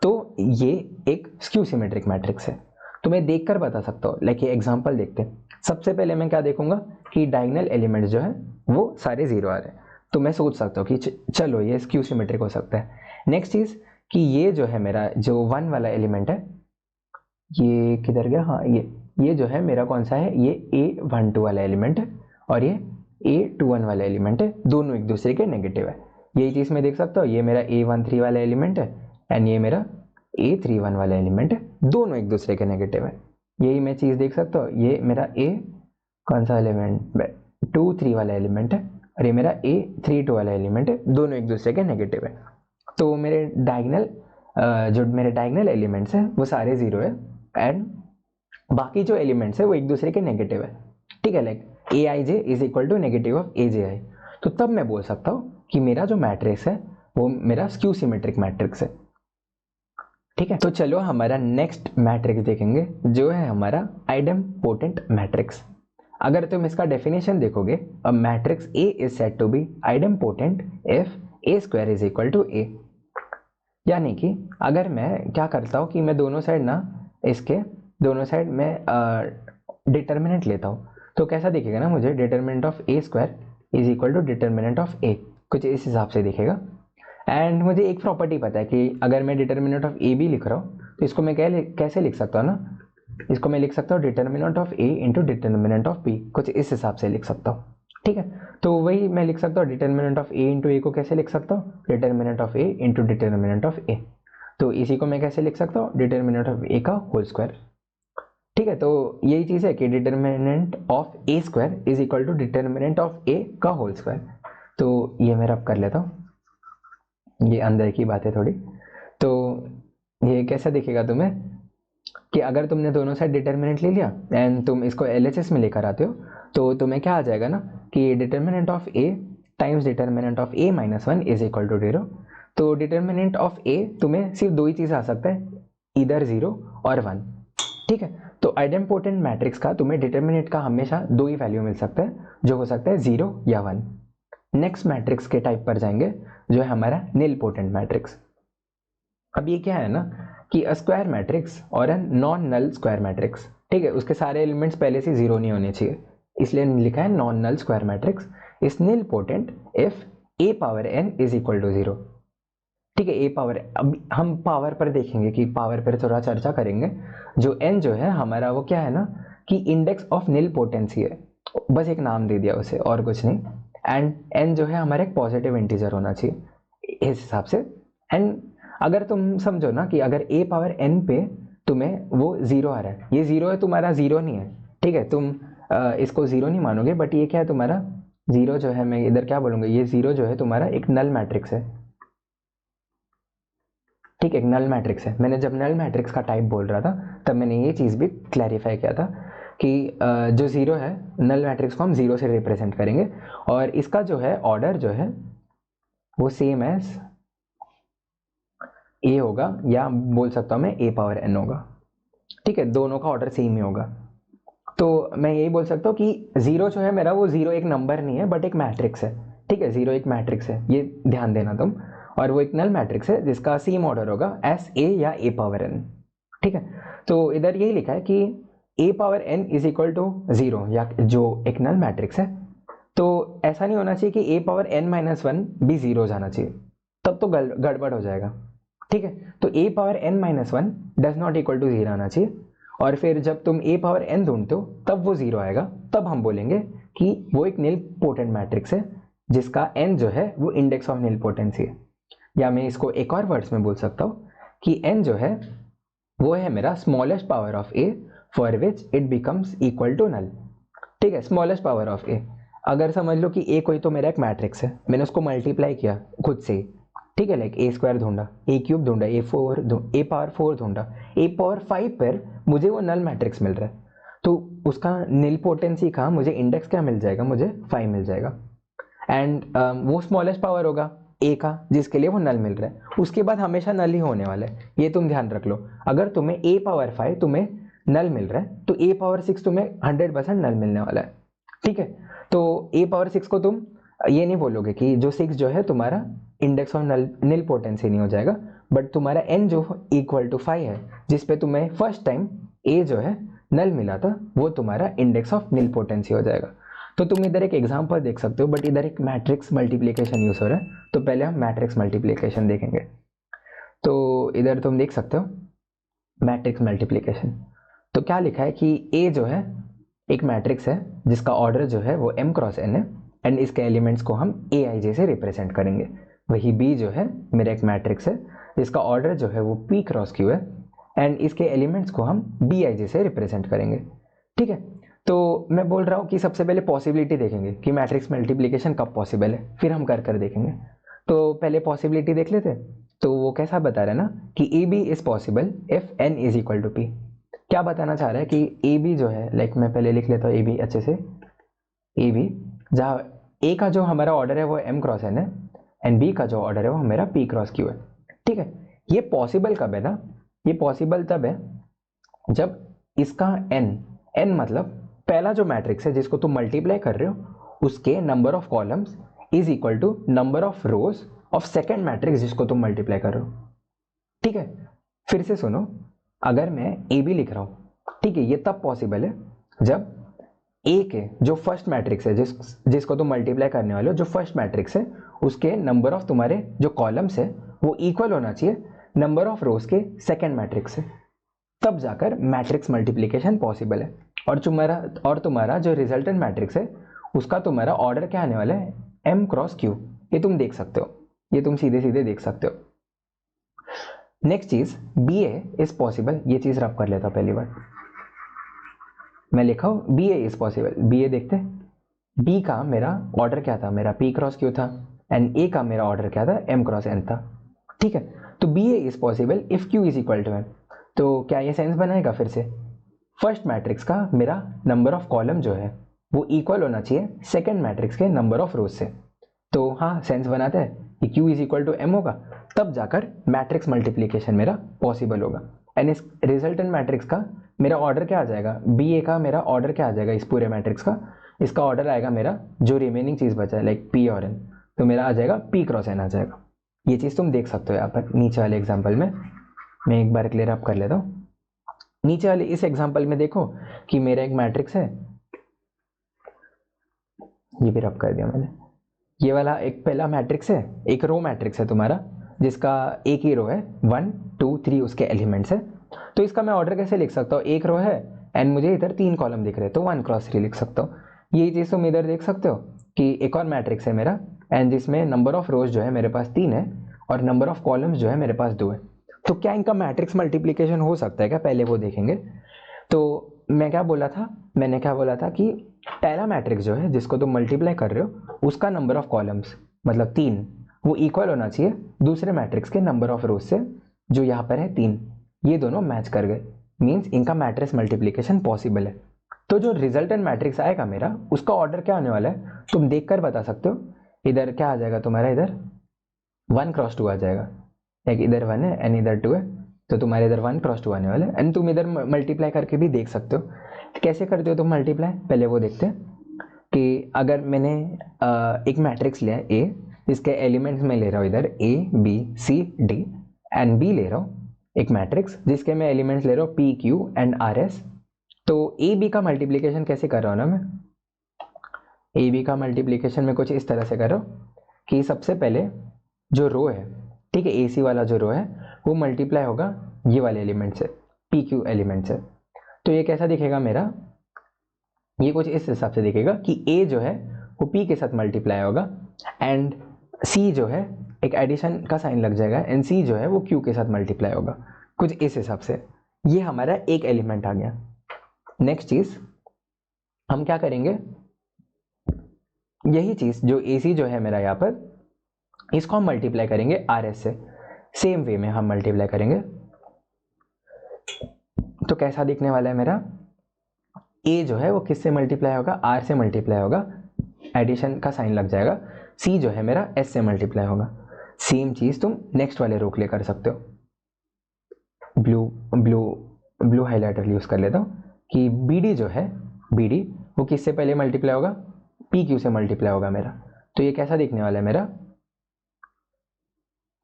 तो ये एक स्क्यू सिमेट्रिक मैट्रिक्स है। तो मैं देखकर बता सकता हूँ, लाइक ये एग्जांपल देखते हैं। सबसे पहले मैं क्या देखूंगा कि डायगोनल एलिमेंट्स जो है वो सारे जीरो आ रहे हैं, तो मैं सोच सकता हूँ कि चलो ये स्क्यू सिमेट्रिक हो सकता है। नेक्स्ट चीज कि ये जो है मेरा जो 1 वाला एलिमेंट है, ये किधर गया, हाँ ये जो है मेरा कौन सा है, ये A12 वाला एलिमेंट है और ये A21 वाला एलिमेंट है, दोनों एक दूसरे के नेगेटिव है। यही चीज मैं देख सकता हूँ, ये मेरा A13 वाला एलिमेंट है एंड ये मेरा A31 वाला एलिमेंट है, दोनों एक दूसरे के नेगेटिव है। यही मैं चीज देख सकता हूँ, ये मेरा A कौन सा एलिमेंट 2 3 वाला एलिमेंट है और ये मेरा A32 वाला एलिमेंट है, दोनों एक दूसरे के नेगेटिव है। तो मेरे डायगोनल जो मेरे डायगोनल एलिमेंट्स हैं वो सारे जीरो है एंड बाकी जो एलिमेंट्स है वो एक दूसरे के नेगेटिव है। ठीक है, like a i j is equal to negative of a j i. तो तब मैं बोल सकता हूँ कि मेरा जो मैट्रिक्स है वो मेरा स्क्यू सिमेट्रिक मैट्रिक्स है। ठीक है, तो चलो हमारा नेक्स्ट मैट्रिक्स देखेंगे जो है हमारा आइडेम्पोटेंट मैट्रिक्स। अगर तुम इसका डेफिनेशन देखोगे, a matrix A is said to be idempotent if a square is equal to a. यानी कि अगर मैं क्या करता हूँ कि मैं दोनों साइड ना, इसके दोनों साइड में डिटर्मिनेंट लेता हूँ, तो कैसा दिखेगा ना मुझे, determinant of a square is equal to determinant of a, कुछ इस हिसाब से दिखेगा। एंड मुझे एक प्रॉपर्टी पता है कि अगर मैं डिटर्मिनेंट ऑफ ए भी लिख रहा हूँ तो इसको मैं कैसे लिख सकता हूँ ना, इसको मैं लिख सकता हूँ determinant of A into determinant of B, कुछ इस हिसाब से लिख सकता हूँ। ठीक है, तो वही मैं लिख सकता हूँ determinant of A into a को कैसे लिख सकता हूँ, determinant of A into determinant of a. तो इसी को मैं कैसे लिख सकता हूँ, डिटर्मिनेंट ऑफ ए का होल स्क्वायर। ठीक है, तो यही चीज है कि determinant of a square is equal to determinant of a का होल स्क्वायर। तो ये मैं रब कर लेता हूँ, ये अंदर की बात है थोड़ी। तो ये कैसा दिखेगा तुम्हें कि अगर तुमने दोनों साइड डिटर्मिनेंट ले लिया एंड तुम इसको LHS में लेकर आते हो, तो तुम्हें क्या आ जाएगा ना कि determinant of A times determinant of A minus 1 is equal to 0। तो डिटर्मिनेंट ऑफ ए तुम्हें सिर्फ दो ही चीज आ सकता है, इधर 0 और 1। ठीक है, तो आइडेम्पोटेंट मैट्रिक्स का तुम्हें डिटर्मिनेंट का हमेशा दो ही वैल्यू मिल सकता है, जो हो सकता है 0 या 1। नेक्स्ट मैट्रिक्स के टाइप पर जाएंगे जो है हमारा निलपोटेंट मैट्रिक्स। अब ये क्या है ना कि अ स्क्वायर मैट्रिक्स और a non null square matrix. ठीक है, उसके सारे एलिमेंट्स पहले से 0 नहीं होने चाहिए, इसलिए लिखा है non null square matrix is nilpotent if A power n is equal to 0। ठीक है, ए पावर, अब हम पावर पर देखेंगे कि पावर पर थोड़ा चर्चा करेंगे। जो n जो है हमारा वो क्या है ना कि इंडेक्स ऑफ निल पोटेंसी है, बस एक नाम दे दिया उसे और कुछ नहीं। एंड n जो है हमारा एक पॉजिटिव इंटीजर होना चाहिए इस हिसाब से। एंड अगर तुम समझो ना कि अगर a पावर n पे तुम्हें वो 0 आ रहा है, ये 0 है तुम्हारा, 0 नहीं है। ठीक है, तुम इसको 0 नहीं मानोगे, बट ये क्या है तुम्हारा 0 जो है, मैं इधर क्या बोलूंगा, ये 0 जो है तुम्हारा एक नल मैट्रिक्स है। ठीक है, एक नल मैट्रिक्स है। मैंने जब नल मैट्रिक्स का टाइप बोल रहा था तब मैंने ये चीज़ भी क्लैरिफाई किया था कि जो 0 है नल मैट्रिक्स को हम 0 से रिप्रेजेंट करेंगे और इसका जो है ऑर्डर जो है वो सेम एज ए होगा, या बोल सकता हूँ मैं a पावर n होगा। ठीक है, दोनों का ऑर्डर सेम ही होगा। तो मैं यही बोल सकता हूँ कि 0 जो है मेरा वो 0 एक नंबर नहीं है बट एक मैट्रिक्स है। ठीक है, 0 एक मैट्रिक्स है, ये ध्यान देना तुम। और वो एक नल मैट्रिक्स है जिसका सेम ऑर्डर होगा एस ए या a पावर n। ठीक है, तो इधर यही लिखा है कि a power n is equal to 0, या जो एक नल मैट्रिक्स है। तो ऐसा नहीं होना चाहिए कि a पावर n माइनस 1 भी 0 जाना चाहिए, तब तो गड़बड़ हो जाएगा। ठीक है, तो a power n minus 1 does not equal to 0 आना चाहिए, और फिर जब तुम a पावर n ढूंढते हो तब वो 0 आएगा, तब हम बोलेंगे कि वो एक निल पोटेंट मैट्रिक्स है जिसका n जो है वो इंडेक्स ऑफ निल पोटेंसी है। या मैं इसको एक और वर्ड्स में बोल सकता हूँ कि n जो है वो है मेरा smallest power of a for which it becomes equal to null. ठीक है, स्मॉलेस्ट पावर ऑफ a, अगर समझ लो कि a कोई तो मेरा एक मैट्रिक्स है, मैंने उसको मल्टीप्लाई किया खुद से ही। ठीक है, लाइक ए स्क्वायर ढूंढा, ए क्यूब ढूंढा, ए पावर 4 ढूंढा, ए पावर 5 पर मुझे वो नल मैट्रिक्स मिल रहा है, तो उसका निल पोटेंसी का मुझे इंडेक्स क्या मिल जाएगा, मुझे 5 मिल जाएगा। एंड वो स्मॉलेस्ट पावर होगा ए का जिसके लिए वो नल मिल रहा है, उसके बाद हमेशा नल ही होने वाला है, ये तुम ध्यान रख लो। अगर तुम्हें ए पावर 5 तुम्हें नल मिल रहा है तो ए पावर 6 तुम्हें 100% नल मिलने वाला है। ठीक है, तो a पावर 6 को तुम ये नहीं बोलोगे कि जो 6 जो है तुम्हारा इंडेक्स ऑफ निल पोटेंसी नहीं हो जाएगा, बट तुम्हारा n जो इक्वल टू 5 है, जिसपे तुम्हें फर्स्ट टाइम a जो है नल मिला था, वो तुम्हारा इंडेक्स ऑफ निल पोटेंसी हो जाएगा। तो तुम इधर एक एग्जांपल देख सकते हो, बट इधर एक मैट्रिक्स मल्टीप्लिकेशन यूज हो रहा है, तो पहले हम मैट्रिक्स मल्टीप्लिकेशन देखेंगे। तो इधर तुम देख सकते हो मैट्रिक्स मल्टीप्लिकेशन। तो क्या लिखा है कि a जो है एक मैट्रिक्स है जिसका ऑर्डर जो है वो m क्रॉस n है, एंड इसके एलिमेंट्स को हम aij से रिप्रेजेंट करेंगे। वही b जो है मेरा एक मैट्रिक्स है जिसका ऑर्डर जो है वो p क्रॉस q है, एंड इसके एलिमेंट्स को हम bij से रिप्रेजेंट करेंगे। ठीक है, तो मैं बोल रहा हूँ कि सबसे पहले पॉसिबिलिटी देखेंगे कि मैट्रिक्स मल्टीप्लिकेशन कब पॉसिबल है, फिर हम कर देखेंगे। तो पहले पॉसिबिलिटी देख लेते हैं। तो वो कैसा बता रहा है ना कि A B is possible if n is equal to P. क्या बताना चाह रहा है कि ए बी जो है, लाइक मैं पहले लिख लेता हूँ ए बी अच्छे से, ए बी जहाँ ए का जो हमारा ऑर्डर है वो m क्रॉस n है, एंड बी का जो ऑर्डर है वो हमारा p क्रॉस q है। ठीक है, ये पॉसिबल कब है ना, ये पॉसिबल तब है जब इसका n मतलब पहला जो मैट्रिक्स है जिसको तुम मल्टीप्लाई कर रहे हो उसके number of columns is equal to number of rows of second matrix जिसको तुम मल्टीप्लाई कर रहे हो। ठीक है, फिर से सुनो, अगर मैं ए बी लिख रहा हूं, ठीक है, ये तब पॉसिबल है जब ए के जो फर्स्ट मैट्रिक्स है जिसको तुम मल्टीप्लाई करने वाले हो, जो फर्स्ट मैट्रिक्स है उसके नंबर ऑफ तुम्हारे जो कॉलम्स है वो इक्वल होना चाहिए नंबर ऑफ रोज के सेकेंड मैट्रिक्स से, तब जाकर मैट्रिक्स मल्टीप्लिकेशन पॉसिबल है। और तुम्हारा जो रिजल्टेंट मैट्रिक्स है उसका तुम्हारा ऑर्डर क्या आने वाला है, m क्रॉस q। ये तुम देख सकते हो, ये तुम सीधे सीधे देख सकते हो। नेक्स्ट चीज बी ए इज पॉसिबल, ये चीज रब कर लेता पहली बार, मैं लिखा हूं b A is possible. B a देखते, बी का मेरा ऑर्डर क्या था, मेरा p क्रॉस q था, एंड ए का मेरा ऑर्डर क्या था, m क्रॉस n था। ठीक है, तो B A is possible if q is equal to m। तो क्या ये सेंस बनाएगा, फिर से फर्स्ट मैट्रिक्स का मेरा नंबर ऑफ कॉलम जो है वो इक्वल होना चाहिए सेकेंड मैट्रिक्स के नंबर ऑफ रोज से। तो हाँ, सेंस बनाता है कि q is equal to m होगा, तब जाकर मैट्रिक्स मल्टीप्लिकेशन मेरा पॉसिबल होगा। एंड इस रिजल्टेंट मैट्रिक्स का मेरा ऑर्डर क्या आ जाएगा, बी ए का मेरा ऑर्डर क्या आ जाएगा इस पूरे मैट्रिक्स का, इसका ऑर्डर आएगा मेरा जो रिमेनिंग चीज बचा है लाइक p और n, तो मेरा आ जाएगा p क्रॉस n आ जाएगा। ये चीज तुम देख सकते हो यहाँ पर नीचे वाले एग्जाम्पल में। मैं एक बार क्लियर अप कर लेता हूँ। नीचे वाले इस एग्जांपल में देखो कि मेरा एक मैट्रिक्स है, ये भी रब कर दिया मैंने, ये वाला एक पहला मैट्रिक्स है, एक रो मैट्रिक्स है तुम्हारा जिसका एक ही रो है, 1 2 3 उसके एलिमेंट्स है। तो इसका मैं ऑर्डर कैसे लिख सकता हूँ, एक रो है एंड मुझे इधर 3 कॉलम दिख रहे हैं, तो 1 क्रॉस 3 लिख सकता हूँ। यही चीज तुम इधर देख सकते हो कि एक और मैट्रिक्स है मेरा, एंड जिसमें नंबर ऑफ रोज जो है मेरे पास 3 है और नंबर ऑफ कॉलम्स जो है मेरे पास 2 है। तो क्या इनका मैट्रिक्स मल्टीप्लिकेशन हो सकता है क्या, पहले वो देखेंगे। तो मैं क्या बोला था, मैंने क्या बोला था कि पहला मैट्रिक्स जो है जिसको तुम मल्टीप्लाई कर रहे हो उसका नंबर ऑफ कॉलम्स मतलब 3 वो इक्वल होना चाहिए दूसरे मैट्रिक्स के नंबर ऑफ रोज से, जो यहाँ पर है 3, ये दोनों मैच कर गए, मीन्स इनका मैट्रिक्स मल्टीप्लिकेशन पॉसिबल है। तो जो रिजल्टेंट मैट्रिक्स आएगा मेरा उसका ऑर्डर क्या आने वाला है तुम देख कर बता सकते हो। इधर क्या आ जाएगा तुम्हारा, इधर 1 क्रॉस 2 आ जाएगा, एक इधर 1 है एंड इधर 2 है, तो तुम्हारे इधर 1 क्रॉस 2 आने वाला है। एंड तुम इधर मल्टीप्लाई करके भी देख सकते हो। कैसे करते हो तुम मल्टीप्लाई, पहले वो देखते हैं कि अगर मैंने एक मैट्रिक्स लिया है ए, इसके एलिमेंट्स में ले रहा हूँ इधर A B C D, and B ले रहा हूँ एक मैट्रिक्स जिसके मैं एलिमेंट्स ले रहा हूँ P Q and R S. तो ए बी का मल्टीप्लीकेशन कैसे कर रहा हूँ ना मैं, ए बी का मल्टीप्लीकेशन में कुछ इस तरह से कर रहा हूँ कि सबसे पहले जो रो है, ठीक है, ए सी वाला जो रो है वो मल्टीप्लाई होगा ये वाले एलिमेंट से, पी क्यू एलिमेंट से। तो ये कैसा दिखेगा मेरा, ये कुछ इस हिसाब से दिखेगा कि ए जो है वो पी के साथ मल्टीप्लाई होगा, एंड सी जो है एक एडिशन का साइन लग जाएगा, एंड सी जो है वो क्यू के साथ मल्टीप्लाई होगा, कुछ इस हिसाब से। ये हमारा एक एलिमेंट आ गया। नेक्स्ट चीज हम क्या करेंगे, यही चीज जो ए सी जो है मेरा यहाँ पर, इसको हम मल्टीप्लाई करेंगे आर एस से, सेम वे में हम मल्टीप्लाई करेंगे। तो कैसा दिखने वाला है मेरा, ए जो है वो किससे मल्टीप्लाई होगा, आर से मल्टीप्लाई होगा, एडिशन का साइन लग जाएगा, सी जो है मेरा एस से मल्टीप्लाई होगा। सेम चीज तुम नेक्स्ट वाले रो के लिए कर सकते हो। ब्लू हाइलाइटर यूज कर लेता हूँ कि बी डी जो है, बी डी वो किससे पहले मल्टीप्लाई होगा, पी क्यू से मल्टीप्लाई होगा मेरा। तो ये कैसा दिखने वाला है मेरा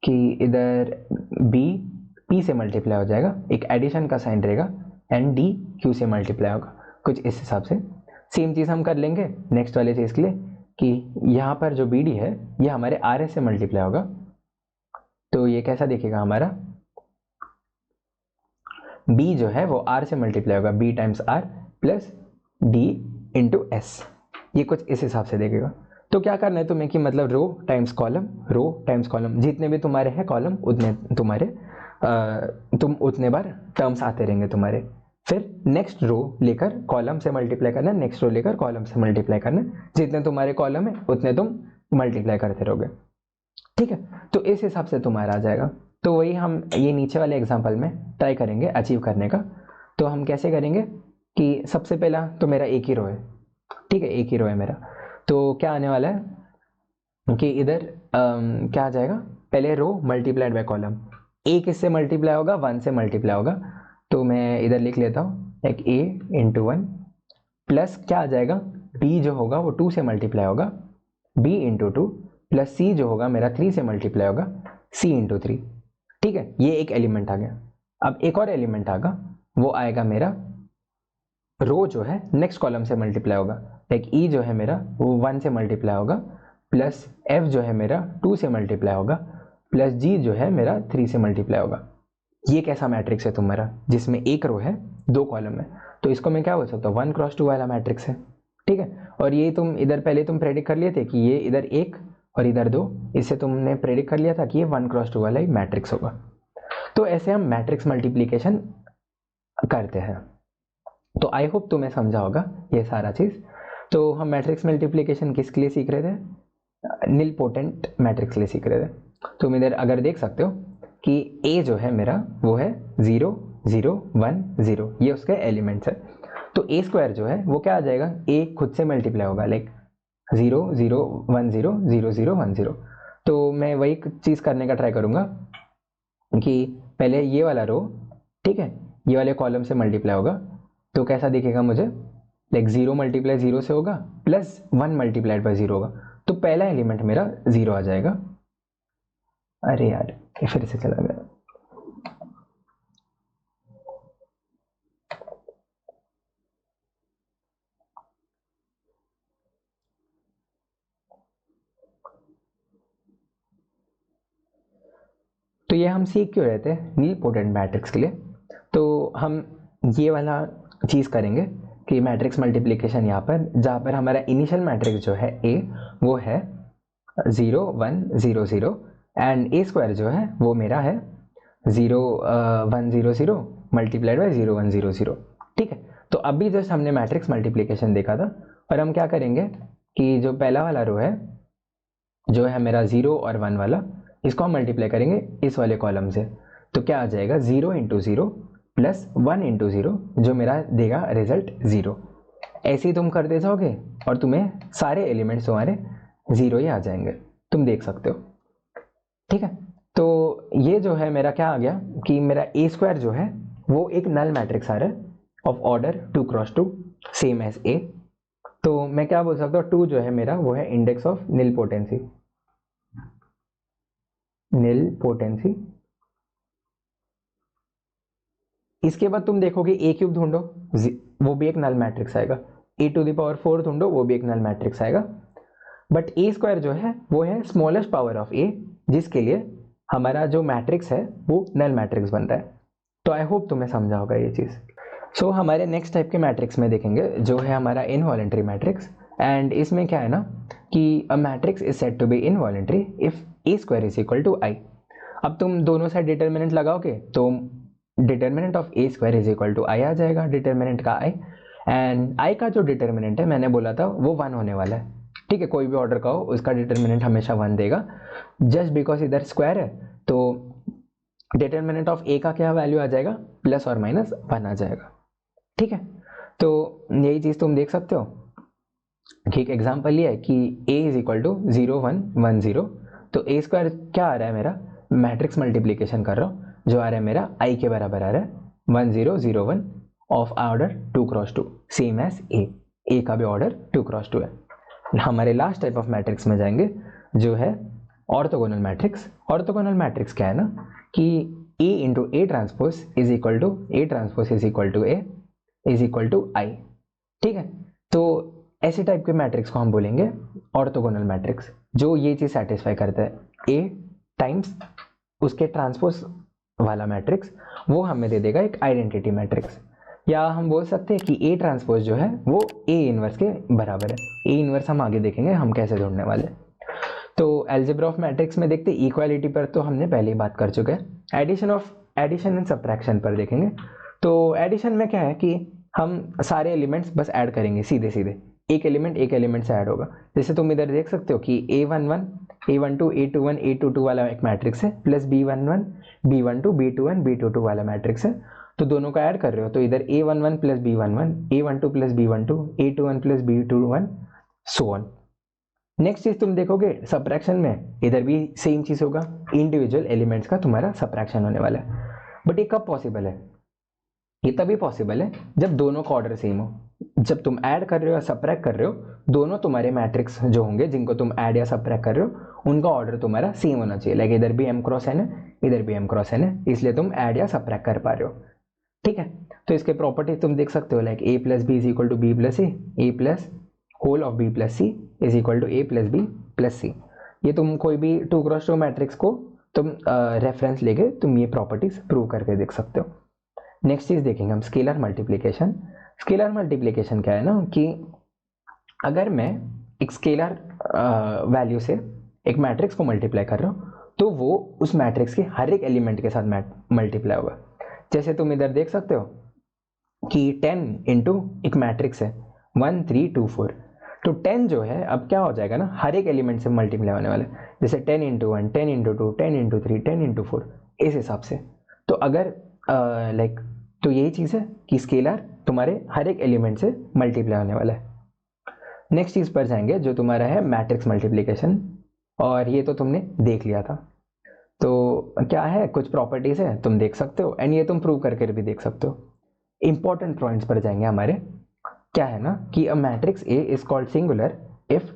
कि इधर बी पी से मल्टीप्लाई हो जाएगा, एक एडिशन का साइन रहेगा, एंड डी क्यू से मल्टीप्लाई होगा, कुछ इस हिसाब से। सेम चीज़ हम कर लेंगे नेक्स्ट वाले चीज़ के लिए कि यहाँ पर जो बी डी है ये हमारे आर एस से मल्टीप्लाई होगा। तो ये कैसा दिखेगा हमारा, b जो है वो r से मल्टीप्लाई होगा, b times r plus d into S, ये कुछ इस हिसाब से देखेगा। तो क्या करना है तुम्हें कि मतलब रो टाइम्स कॉलम, जितने भी तुम्हारे हैं कॉलम उतने तुम्हारे तुम उतने बार टर्म्स आते रहेंगे तुम्हारे। फिर नेक्स्ट रो लेकर कॉलम से मल्टीप्लाई करना, नेक्स्ट रो लेकर कॉलम से मल्टीप्लाई करना, जितने तुम्हारे कॉलम है उतने तुम मल्टीप्लाई करते रहोगे, ठीक है। तो इस हिसाब से तुम्हारा आ जाएगा। तो वही हम ये नीचे वाले एग्जाम्पल में ट्राई करेंगे अचीव करने का। तो हम कैसे करेंगे कि सबसे पहला तो मेरा एक ही रो है, ठीक है, एक ही रो है मेरा। तो क्या आने वाला है कि इधर क्या आ जाएगा, पहले रो मल्टीप्लाइड बाय कॉलम, ए किससे मल्टीप्लाई होगा, 1 से मल्टीप्लाई होगा। तो मैं इधर लिख लेता हूँ एक ए इंटू 1 प्लस क्या आ जाएगा, बी जो होगा वो 2 से मल्टीप्लाई होगा, बी इंटू 2 प्लस सी जो होगा मेरा 3 से मल्टीप्लाई होगा, सी इंटू 3, ठीक है। ये एक एलिमेंट आ गया। अब एक और एलिमेंट आएगा, वो आएगा मेरा रो जो है नेक्स्ट कॉलम से मल्टीप्लाई होगा, लाइक ई जो है मेरा वो 1 से मल्टीप्लाई होगा, प्लस एफ जो है मेरा 2 से मल्टीप्लाई होगा, प्लस जी जो है मेरा 3 से मल्टीप्लाई होगा। ये कैसा मैट्रिक्स है तुम्हारा, जिसमें एक रो है 2 कॉलम है। तो इसको मैं क्या बोल सकता हूँ, 1 क्रॉस 2 वाला मैट्रिक्स है, ठीक है। और ये तुम इधर पहले तुम प्रेडिक्ट कर लिए थे कि ये इधर 1 और इधर 2, इससे तुमने प्रेडिक्ट कर लिया था कि ये 1 क्रॉस 2 वाला ही मैट्रिक्स होगा। तो ऐसे हम मैट्रिक्स मल्टीप्लीकेशन करते हैं। तो आई होप तुम्हें समझा होगा ये सारा चीज़। तो हम मैट्रिक्स मल्टीप्लीकेशन किसके लिए सीख रहे थे, निलपोटेंट मैट्रिक्स के लिए सीख रहे थे। तुम इधर अगर देख सकते हो कि ए जो है मेरा वो है 0 0 1 0, ये उसके एलिमेंट्स है। तो ए स्क्वायर जो है वो क्या आ जाएगा, ए खुद से मल्टीप्लाई होगा, लाइक 0 0 1 0 0 0 1 0। तो मैं वही चीज़ करने का ट्राई करूँगा कि पहले ये वाला रो, ठीक है, ये वाले कॉलम से मल्टीप्लाई होगा। तो कैसा दिखेगा मुझे, लाइक 0 मल्टीप्लाई 0 से होगा प्लस 1 मल्टीप्लाइड बाय 0 होगा। तो पहला एलिमेंट मेरा 0 आ जाएगा। अरे यार ये फिर से चला गया। तो ये हम सीख क्यों रहे थे, निलपोटेंट मैट्रिक्स के लिए। तो हम ये वाला चीज़ करेंगे कि मैट्रिक्स मल्टीप्लिकेशन यहाँ पर, जहाँ पर हमारा इनिशियल मैट्रिक्स जो है ए वो है 0 1 0 0 एंड ए स्क्वायर जो है वो मेरा है 0 1 0 0 मल्टीप्लाइड बाय 0 1 0 0, ठीक है। तो अभी जस्ट हमने मैट्रिक्स मल्टीप्लिकेशन देखा था, और हम क्या करेंगे कि जो पहला वाला रो है जो है मेरा 0 और 1 वाला, इसको हम मल्टीप्लाई करेंगे इस वाले कॉलम से। तो क्या आ जाएगा 0 इंटू 0 प्लस 1 इंटू 0, जो मेरा देगा रिजल्ट 0। ऐसे ही तुम करते जाओगे और तुम्हें सारे एलिमेंट्स तुम्हारे 0 ही आ जाएंगे, तुम देख सकते हो, ठीक है। तो ये जो है मेरा क्या आ गया कि मेरा ए स्क्वायर जो है वो एक नल मैट्रिक्स आ रहा है of order 2 cross 2 same as A. तो मैं क्या बोल सकता हूँ, 2 जो है मेरा वो है इंडेक्स ऑफ निलपोटेंसी, निलपोटेंसी। इसके बाद तुम देखोगे ए क्यूब ढूंढो, वो भी एक नल मैट्रिक्स आएगा, ए टू द पावर 4 ढूंढो, वो भी एक नल मैट्रिक्स आएगा। बट ए स्क्वायर जो है वो है स्मॉलेस्ट पावर ऑफ ए, जिसके लिए हमारा जो मैट्रिक्स है वो नल मैट्रिक्स बन रहा है। तो आई होप तुम्हें समझा होगा ये चीज़। सो हमारे नेक्स्ट टाइप के मैट्रिक्स में देखेंगे जो है हमारा इनवॉलेंट्री मैट्रिक्स। एंड इसमें क्या है ना कि a matrix is said to be involuntary if a square is equal to i. अब तुम दोनों साइड डिटर्मिनेंट लगाओगे तो determinant of a square is equal to i आ जाएगा, डिटर्मिनेंट का आई। एंड आई का जो डिटर्मिनेंट है मैंने बोला था वो 1 होने वाला है, ठीक है। कोई भी ऑर्डर का हो उसका डिटर्मिनेंट हमेशा 1 देगा, जस्ट बिकॉज इधर स्क्वायर है। तो डिटर्मिनेंट ऑफ ए का क्या वैल्यू आ जाएगा, प्लस और माइनस 1 आ जाएगा, ठीक है। तो यही चीज़ तुम देख सकते हो कि एक एग्जाम्पल ये है कि a इज इक्वल टू 0 1 1 0। तो ए स्क्वायर क्या आ रहा है मेरा, मैट्रिक्स मल्टीप्लीकेशन कर रहा हूँ, जो आ रहा है मेरा i के बराबर आ रहा है 1 0 0 1 of order 2 cross 2 same as a का भी ऑर्डर 2 क्रॉस 2 है। हमारे लास्ट टाइप ऑफ मैट्रिक्स में जाएंगे जो है ऑर्थोगोनल मैट्रिक्स। ऑर्थोगोनल मैट्रिक्स क्या है ना कि A into A transpose is equal to a transpose is equal to a is equal to i. ठीक है, तो ऐसे टाइप के मैट्रिक्स को हम बोलेंगे ऑर्थोगोनल मैट्रिक्स, जो ये चीज सेटिस्फाई करता है ए टाइम्स उसके ट्रांसपोज वाला मैट्रिक्स, वो हमें दे देगा एक आइडेंटिटी मैट्रिक्स। या हम बोल सकते हैं कि ए ट्रांसपोज जो है वो ए इनवर्स के बराबर है। ए इनवर्स हम आगे देखेंगे हम कैसे ढूंढने वाले। तो एल्जेब्रा ऑफ मैट्रिक्स में देखते इक्वालिटी पर तो हमने पहले ही बात कर चुके हैं। एडिशन एंड सब्ट्रैक्शन पर देखेंगे। तो एडिशन में क्या है कि हम सारे एलिमेंट्स बस ऐड करेंगे सीधे सीधे, एक एलिमेंट से ऐड होगा। जैसे तुम इधर देख सकते हो कि A11 A12 A21 A22 वाला एक मैट्रिक्स है plus B11 B12 B21 B22 वाला मैट्रिक्स है। तो दोनों का ऐड कर रहे हो तो इधर A11 plus B11 A12 plus B12 A21 plus B21 so on. Next चीज तुम देखोगे सब्ट्रैक्शन में, इधर भी सेम चीज होगा, इंडिविजुअल एलिमेंट्स का तुम्हारा सब्ट्रैक्शन होने वाला है। बट ये कब पॉसिबल है? ये तभी पॉसिबल है जब दोनों का ऑर्डर सेम हो। जब तुम ऐड कर रहे हो या सब्ट्रैक्ट कर रहे हो, दोनों तुम्हारे मैट्रिक्स जो होंगे जिनको तुम ऐड या सब्ट्रैक्ट कर रहे हो उनका ऑर्डर तुम्हारा सेम होना चाहिए। लाइक इधर भी m क्रॉस n है, इधर भी m क्रॉस n है, इसलिए तुम ऐड या सब्ट्रैक्ट कर पा रहे हो। ठीक है, तो इसके प्रॉपर्टी तुम देख सकते हो, like a plus B is equal to b plus a plus whole of B plus c is equal to a plus b plus c. ये तुम कोई भी 2x2 मैट्रिक्स को तुम रेफरेंस लेके तुम ये प्रॉपर्टीज प्रूव करके देख सकते हो। नेक्स्ट चीज देखेंगे हम स्केलर मल्टीप्लिकेशन। स्केलर मल्टीप्लिकेशन क्या है ना कि अगर मैं एक स्केलर वैल्यू से एक मैट्रिक्स को मल्टीप्लाई कर रहा हूँ तो वो उस मैट्रिक्स के हर एक एलिमेंट के साथ मल्टीप्लाई होगा। जैसे तुम इधर देख सकते हो कि 10 इंटू एक मैट्रिक्स है 1 3 2 4, तो 10 जो है अब क्या हो जाएगा ना हर एक एलिमेंट से मल्टीप्लाई होने वाला है। जैसे 10 इंटू 1 10 इंटू 2 10 इंटू 3 10 इंटू 4 इस हिसाब से। तो अगर लाइक तो यही चीज़ है कि स्केलर तुम्हारे हर एक एलिमेंट से मल्टीप्लाई होने वाला है। नेक्स्ट चीज़ पर जाएंगे जो तुम्हारा है मैट्रिक्स मल्टीप्लिकेशन, और ये तो तुमने देख लिया था। तो क्या है, कुछ प्रॉपर्टीज है तुम देख सकते हो एंड ये तुम प्रूव करके भी देख सकते हो। इंपॉर्टेंट पॉइंट्स पर जाएंगे हमारे। क्या है ना कि a matrix A is called singular if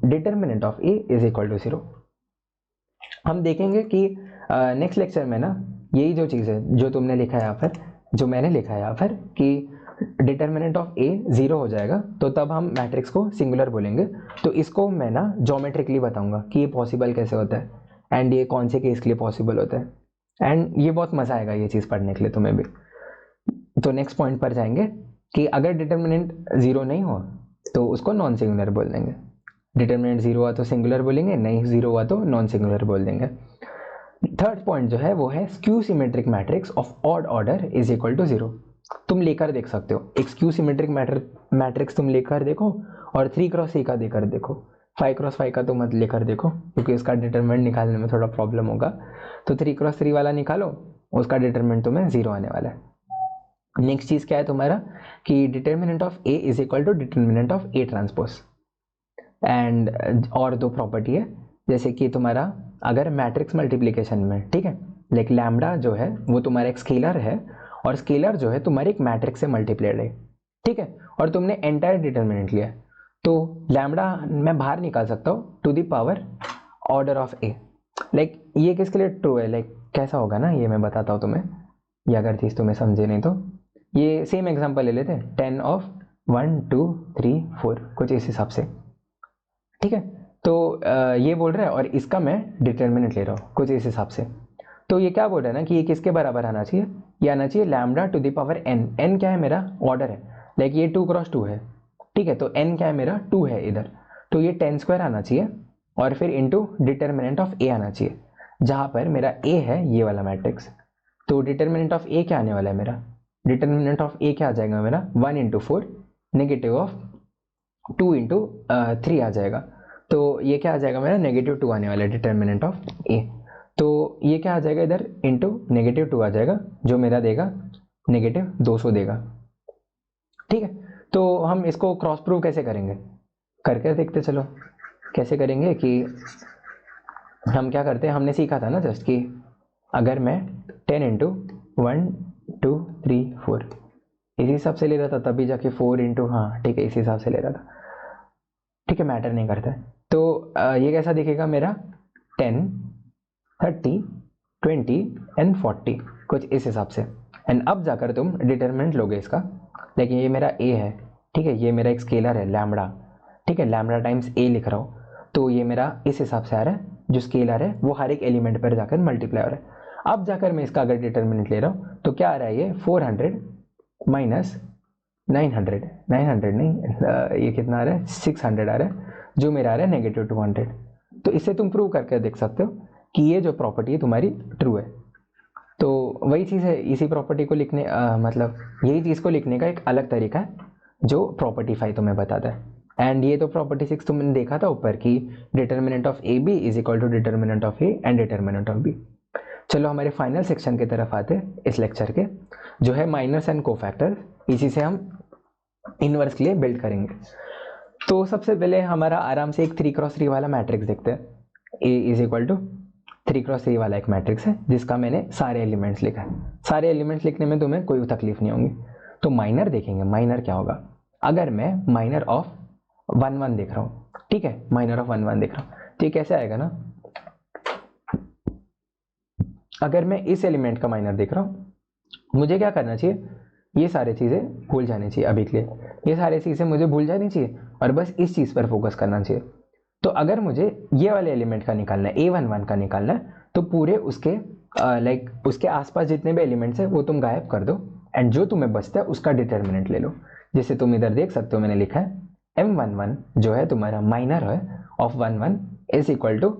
determinant of A is equal to 0। हम देखेंगे कि नेक्स्ट लेक्चर में ना यही जो चीज़ है जो तुमने लिखा है यहाँ पर, जो मैंने लिखा है यहाँ पर कि डिटर्मिनेंट ऑफ ए 0 हो जाएगा तो तब हम मैट्रिक्स को सिंगुलर बोलेंगे। तो इसको मैं ना ज्योमेट्रिकली बताऊंगा कि ये पॉसिबल कैसे होता है एंड ये कौन से केस के लिए पॉसिबल होता है, एंड ये बहुत मजा आएगा ये चीज़ पढ़ने के लिए तुम्हें भी। तो नेक्स्ट पॉइंट पर जाएंगे कि अगर डिटर्मिनेंट 0 नहीं हो तो उसको नॉन सिंगुलर बोल देंगे। डिटर्मिनेंट 0 हुआ तो सिंगुलर बोलेंगे, नहीं 0 हुआ तो नॉन सिंगुलर बोल देंगे। थर्ड पॉइंट जो है वो है skew symmetric matrix of odd order is equal to 0। तुम लेकर देख सकते हो एक स्क्यू सिमेट्रिक मैट्रिक्स तुम लेकर देखो और 3x3 का देकर देखो। 5x5 का तो मत लेकर देखो क्योंकि उसका डिटरमिनेंट निकालने में थोड़ा प्रॉब्लम होगा। तो 3x3 वाला निकालो, उसका डिटरमिनेंट तुम्हें 0 आने वाला है। नेक्स्ट चीज क्या है तुम्हारा कि determinant of A is equal to determinant of A transpose. And और दो प्रॉपर्टी है, जैसे कि तुम्हारा अगर मैट्रिक्स मल्टीप्लिकेशन में, ठीक है, लाइक लैम्डा जो है वो तुम्हारा एक स्केलर है और स्केलर जो है तुम्हारे एक मैट्रिक्स से मल्टीप्लाइड है, ठीक है, और तुमने एंटायर डिटर्मिनेंट लिया तो लैम्डा मैं बाहर निकाल सकता हूँ to the power order of A. Like ये किसके लिए ट्रू है, लाइक कैसा होगा ना ये मैं बताता हूँ तुम्हें, ये अगर चीज़ तुम्हें समझे नहीं तो ये सेम एग्जांपल ले लेते हैं 10 ऑफ 1 2 3 4 कुछ इस हिसाब से, ठीक है। तो ये बोल रहा है और इसका मैं डिटर्मिनेंट ले रहा हूँ कुछ इस हिसाब से। तो ये क्या बोल रहा है ना कि ये किसके बराबर आना चाहिए, ये आना चाहिए lambda to the power n. N क्या है, मेरा ऑर्डर है, लाइक ये 2x2 है, ठीक है, तो एन क्या है, मेरा 2 है इधर, तो ये 10² आना चाहिए और फिर इंटू डिटर्मिनेंट ऑफ ए आना चाहिए, जहाँ पर मेरा ए है ये वाला मैट्रिक्स। तो डिटर्मिनेंट ऑफ ए क्या आने वाला है, मेरा डिटर्मिनेंट ऑफ ए क्या आ जाएगा, मेरा 1 इंटू 4 नेगेटिव ऑफ 2 इंटू 3 आ जाएगा। तो ये क्या आ जाएगा, मेरा -2 आने वाला है डिटर्मिनेंट ऑफ ए। तो ये क्या आ जाएगा इधर इंटू -2 आ जाएगा जो मेरा देगा -200 देगा, ठीक है। तो हम इसको क्रॉस प्रूव कैसे करेंगे, करके देखते चलो कैसे करेंगे। कि हम क्या करते हैं, हमने सीखा था ना जस्ट कि अगर मैं 10 इंटू 1 2 3 4 इसी हिसाब से ले रहा था तभी जाके 4 इंटू, हाँ ठीक है, इसी हिसाब से ले रहा था। ठीक है, मैटर नहीं करता है। तो ये कैसा दिखेगा मेरा 10, 30, 20 एंड 40, कुछ इस हिसाब से। एंड अब जाकर तुम डिटरमिनेंट लोगे इसका। लेकिन ये मेरा a है, ठीक है, ये मेरा एक स्केलर है लैम्बडा, ठीक है, लैम्बडा टाइम्स a लिख रहा हूँ, तो ये मेरा इस हिसाब से आ रहा है, जो स्केलर है वो हर एक एलिमेंट पर जाकर मल्टीप्लाई हो रहा है। अब जाकर मैं इसका अगर डिटरमिनेंट ले रहा हूँ तो क्या आ रहा है, ये 400 माइनस 900, 900 नहीं, ये कितना आ रहा है, 600 आ रहा है, जो मेरा आ रहा है नेगेटिव 200। तो इससे तुम प्रूव करके देख सकते हो कि ये जो प्रॉपर्टी है तुम्हारी ट्रू है। तो वही चीज़ है, इसी प्रॉपर्टी को लिखने मतलब यही चीज़ को लिखने का एक अलग तरीका है जो प्रॉपर्टी 5 तुम्हें बताता है। एंड ये तो प्रॉपर्टी 6 तुमने देखा था ऊपर की, determinant of A B is equal to determinant of A and determinant of B. चलो हमारे फाइनल सेक्शन की तरफ आते हैं इस लेक्चर के, जो है माइनर्स एंड कोफैक्टर। इसी से हम इनवर्स के लिए बिल्ड करेंगे। तो सबसे पहले हमारा आराम से एक 3x3 वाला मैट्रिक्स देखते हैं। ए इज इक्वल टू 3x3 वाला एक मैट्रिक्स है जिसका मैंने सारे एलिमेंट्स लिखा है। सारे एलिमेंट्स लिखने में तुम्हें कोई तकलीफ नहीं होगी। तो माइनर देखेंगे, माइनर क्या होगा। अगर मैं माइनर ऑफ 1 1 देख रहा हूँ, ठीक है, माइनर ऑफ 1 1 देख रहा हूँ, तो ये कैसे आएगा ना, अगर मैं इस एलिमेंट का माइनर देख रहा हूँ, मुझे क्या करना चाहिए, ये सारी चीज़ें भूल जानी चाहिए अभी के लिए, ये सारी चीज़ें मुझे भूल जानी चाहिए और बस इस चीज़ पर फोकस करना चाहिए। तो अगर मुझे ये वाले एलिमेंट का निकालना है, A11 का निकालना है, तो पूरे उसके उसके आसपास जितने भी एलिमेंट्स है वो तुम गायब कर दो एंड जो तुम्हें बचता है उसका डिटर्मिनेंट ले लो। जैसे तुम इधर देख सकते हो मैंने लिखा है M11 जो है तुम्हारा माइनर है of 1 1 is equal to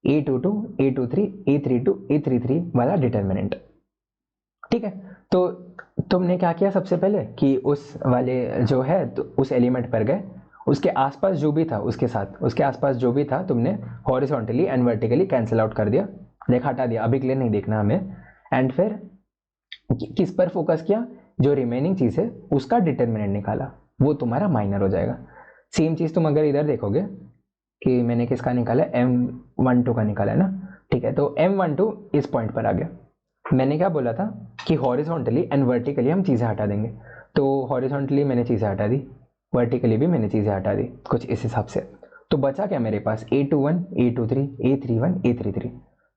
A22, A23, A32, A33 वाला डिटर्मिनेंट। ठीक है, तो तुमने क्या किया सबसे पहले कि उस वाले जो है तो उस एलिमेंट पर गए, उसके आसपास जो भी था उसके साथ उसके आसपास जो भी था तुमने horizontally and vertically cancel out कर दिया, देखा हटा दिया, अभी के लिए नहीं देखना हमें। एंड फिर किस पर फोकस किया, जो रिमेनिंग चीज़ है उसका डिटर्मिनेंट निकाला, वो तुम्हारा माइनर हो जाएगा। सेम चीज़ तुम अगर इधर देखोगे कि मैंने किसका निकाला है, M12 का निकाला है ना, ठीक है, तो M12 इस पॉइंट पर आ गया। मैंने क्या बोला था कि हॉरिजॉन्टली एंड वर्टिकली हम चीज़ें हटा देंगे, तो हॉरिजॉन्टली मैंने चीज़ें हटा दी, वर्टिकली भी मैंने चीज़ें हटा दी, कुछ इस हिसाब से। तो बचा क्या मेरे पास, A21, A23, A31, A33,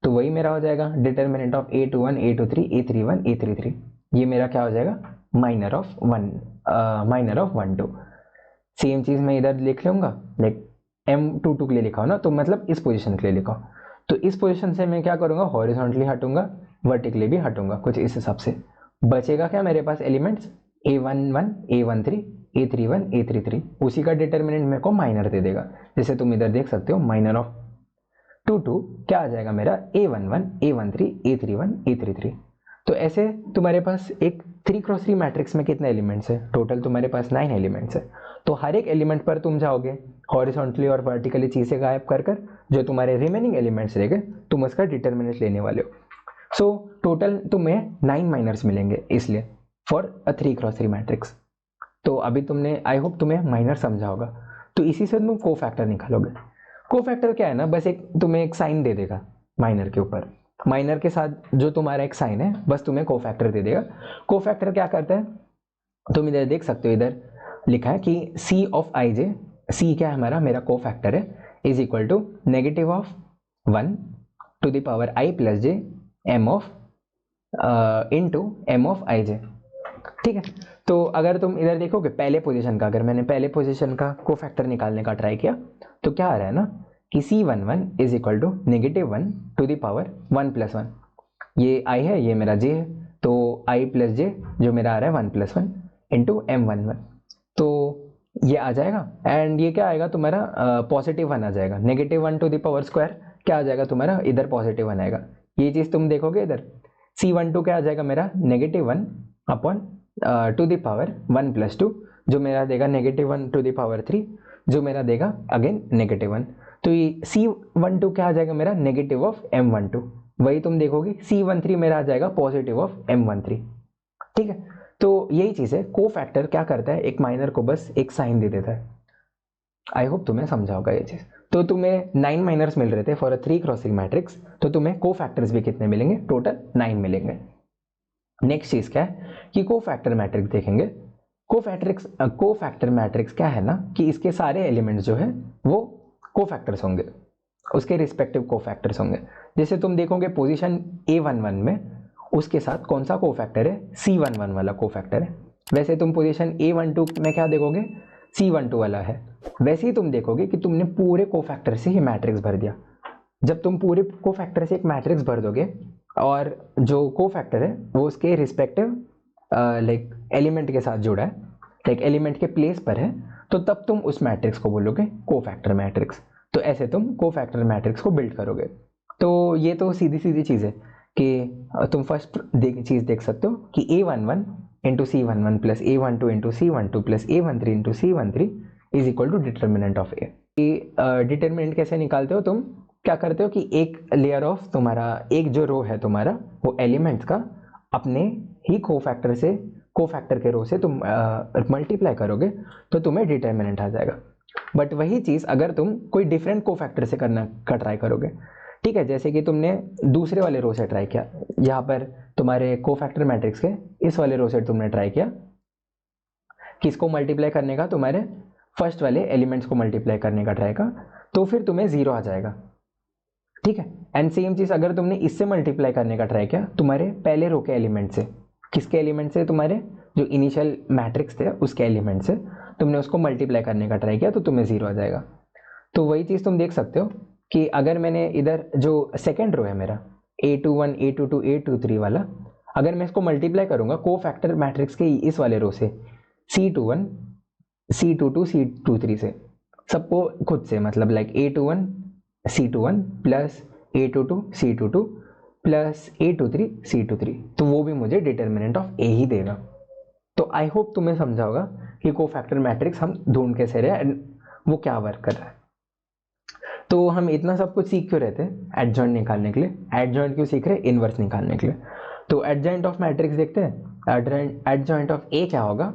तो वही मेरा हो जाएगा determinant of A21, A23, A31, A33। ये मेरा क्या हो जाएगा, माइनर ऑफ 1 2। सेम चीज़ मैं इधर लिख लूँगा, लाइक M22 के लिए लिखा हो ना, तो मतलब इस पोजीशन के लिए लिखा हो, तो इस पोजीशन से मैं क्या करूँगा, हॉरिजॉन्टली हटूंगा, वर्टिकली भी हटूंगा, कुछ इस हिसाब से। बचेगा क्या मेरे पास elements, A11, A13, A31, A33, उसी का डिटर्मिनेंट मेरे को माइनर दे देगा। जैसे तुम इधर देख सकते हो माइनर ऑफ 2 2 क्या आ जाएगा मेरा, A11, A13, A31, A33। तो ऐसे तुम्हारे पास एक 3x3 मैट्रिक्स में कितने एलिमेंट्स है, टोटल तुम्हारे पास 9 एलिमेंट्स है। तो हर एक एलिमेंट पर तुम जाओगे, हॉरिजॉन्टली और वर्टिकली चीज़ें गायब कर कर जो तुम्हारे रिमेनिंग एलिमेंट्स रहेंगे तुम उसका डिटर्मिनेंट लेने वाले हो। सो टोटल तुम्हें 9 माइनर्स मिलेंगे इसलिए फॉर अ 3x3 मैट्रिक्स। तो अभी तुमने, आई होप तुम्हें माइनर समझा होगा। तो इसी से तुम को फैक्टर निकालोगे। को फैक्टर क्या है ना, बस एक तुम्हें एक साइन दे देगा माइनर के ऊपर, माइनर के साथ जो तुम्हारा एक साइन है बस तुम्हें को फैक्टर दे देगा। को फैक्टर क्या करता है, तुम इधर देख सकते हो, इधर लिखा है कि C of i j, C क्या है हमारा, मेरा को फैक्टर है, is equal to negative of 1 to the power I plus j M of into M of i j. ठीक है, तो अगर तुम इधर देखोगे पहले पोजीशन का, अगर मैंने पहले पोजीशन का को फैक्टर निकालने का ट्राई किया तो क्या आ रहा है ना कि C11 is equal to negative 1 to the power 1 plus 1, ये I है, ये मेरा J है, तो I प्लस J जो मेरा आ रहा है 1 प्लस 1 इंटू M11, तो ये आ जाएगा। एंड ये क्या आएगा तुम्हारा, पॉजिटिव 1 आ जाएगा, negative 1 to the power square क्या आ जाएगा तुम्हारा, इधर पॉजिटिव 1 आएगा। ये चीज़ तुम देखोगे इधर C12 क्या आ जाएगा मेरा, negative 1 upon two the power 1 plus 2 जो मेरा देगा नेगेटिव 1 टू द पावर 3 जो मेरा देगा अगेन नेगेटिव 1। तो ये C12 क्या आ जाएगा मेरा, नेगेटिव ऑफ M12, वही तुम देखोगे C13 मेरा आ जाएगा पॉजिटिव ऑफ M13। ठीक है, तो यही चीज़ है, को फैक्टर क्या करता है, एक माइनर को बस एक साइन दे देता है। आई होप तुम्हें समझा होगा ये चीज़। तो तुम्हें 9 माइनर्स मिल रहे थे फॉर अ 3x3 मैट्रिक्स, तो तुम्हें को फैक्टर्स भी कितने मिलेंगे, टोटल 9 मिलेंगे। नेक्स्ट चीज़ क्या है कि को फैक्टर मैट्रिक्स देखेंगे, कोफैक्टर मैट्रिक्स क्या है ना कि इसके सारे एलिमेंट्स जो है वो कोफैक्टर्स होंगे, उसके रिस्पेक्टिव कोफैक्टर्स होंगे। जैसे तुम देखोगे पोजीशन A11 में उसके साथ कौन सा कोफैक्टर है, C11 वाला कोफैक्टर है। वैसे तुम पोजीशन A12 में क्या देखोगे, C12 वाला है। वैसे ही तुम देखोगे कि तुमने पूरे कोफैक्टर से ही मैट्रिक्स भर दिया। जब तुम पूरे कोफैक्टर से एक मैट्रिक्स भर दोगे और जो कोफैक्टर है वो उसके रिस्पेक्टिव लाइक एलिमेंट के साथ जुड़ा है, लाइक एलिमेंट के प्लेस पर है, तो तब तुम उस मैट्रिक्स को बोलोगे कोफैक्टर मैट्रिक्स। तो ऐसे तुम कोफैक्टर मैट्रिक्स को बिल्ड करोगे। तो ये तो सीधी सीधी चीज़ है कि तुम फर्स्ट चीज़ देख सकते हो कि A11 into C11 plus A12 into C12 plus A13 into C13 is equal to determinant of A। डिटर्मिनेंट कैसे निकालते हो, तुम क्या करते हो कि एक लेयर ऑफ तुम्हारा एक जो रो है तुम्हारा वो एलिमेंट्स का अपने ही कोफैक्टर से कोफैक्टर के रो से तुम मल्टीप्लाई करोगे तो तुम्हें डिटर्मिनेंट आ जाएगा। बट वही चीज़ अगर तुम कोई डिफरेंट कोफैक्टर से करना का ट्राई करोगे, ठीक है, जैसे कि तुमने दूसरे वाले रो से ट्राई किया, यहाँ पर तुम्हारे कोफैक्टर मैट्रिक्स के इस वाले रो से तुमने ट्राई किया किसको मल्टीप्लाई करने का, तुम्हारे फर्स्ट वाले एलिमेंट्स को मल्टीप्लाई करने का ट्राई का, तो फिर तुम्हें 0 आ जाएगा, ठीक है। एंड सेम चीज़ अगर तुमने इससे मल्टीप्लाई करने का ट्राई किया तुम्हारे पहले रो के एलिमेंट से, किसके एलिमेंट से, तुम्हारे जो इनिशियल मैट्रिक्स थे उसके एलिमेंट से तुमने उसको मल्टीप्लाई करने का ट्राई किया तो तुम्हें 0 आ जाएगा। तो वही चीज़ तुम देख सकते हो कि अगर मैंने इधर जो सेकेंड रो है मेरा A21 A22 A23 वाला, अगर मैं इसको मल्टीप्लाई करूंगा कोफैक्टर मैट्रिक्स के इस वाले रो से C21 C22 C23 से, सबको खुद से मतलब like A21 C21 plus A22 C22 plus A23 C23, तो वो भी मुझे डिटर्मिनेंट ऑफ A ही देगा। तो आई होप तुम्हें समझा होगा कि कोफैक्टर मैट्रिक्स हम ढूंढ कैसे रहे एंड वो क्या वर्क कर रहा है। तो हम इतना सब कुछ सीख क्यों रहे थे, एडजॉइंट निकालने के लिए। एडजॉइंट क्यों सीख रहे, इनवर्स निकालने के लिए। तो एडजॉइंट ऑफ मैट्रिक्स देखते हैं। एडजॉइंट ऑफ ए क्या होगा,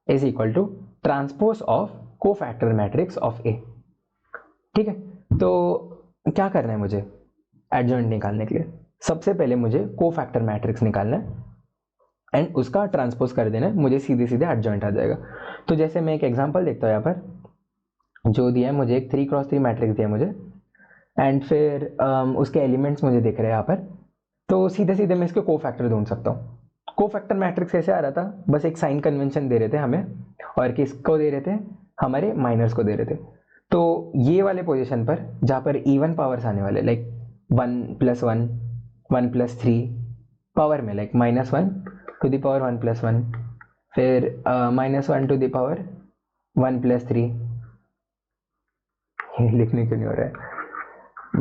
is equal to transpose of cofactor matrix of a, ठीक है। तो क्या करना है मुझे एडजॉइंट निकालने के लिए, सबसे पहले मुझे कोफैक्टर मैट्रिक्स निकालना है एंड उसका ट्रांसपोज कर देना है, मुझे सीधे सीधे एडजॉइंट आ जाएगा। तो जैसे मैं एक एग्जांपल देखता हूँ यहाँ पर जो दिया है मुझे, एक 3x3 मैट्रिक्स दिया मुझे एंड फिर उसके एलिमेंट्स मुझे दिख रहे हैं यहाँ पर। तो सीधे सीधे मैं इसके कोफैक्टर ढूंढ सकता हूँ। कोफैक्टर मैट्रिक्स कैसे आ रहा था, बस एक साइन कन्वेंशन दे रहे थे हमें, और किसको दे रहे थे, हमारे माइनर्स को दे रहे थे। तो ये वाले पोजीशन पर जहाँ पर इवन पावर्स आने वाले लाइक 1 + 1 1 + 3 पावर में लाइक -1 टू द पावर 1 + 1, फिर -1 टू द पावर 1 + 3, लिखने क्यों नहीं हो रहा है,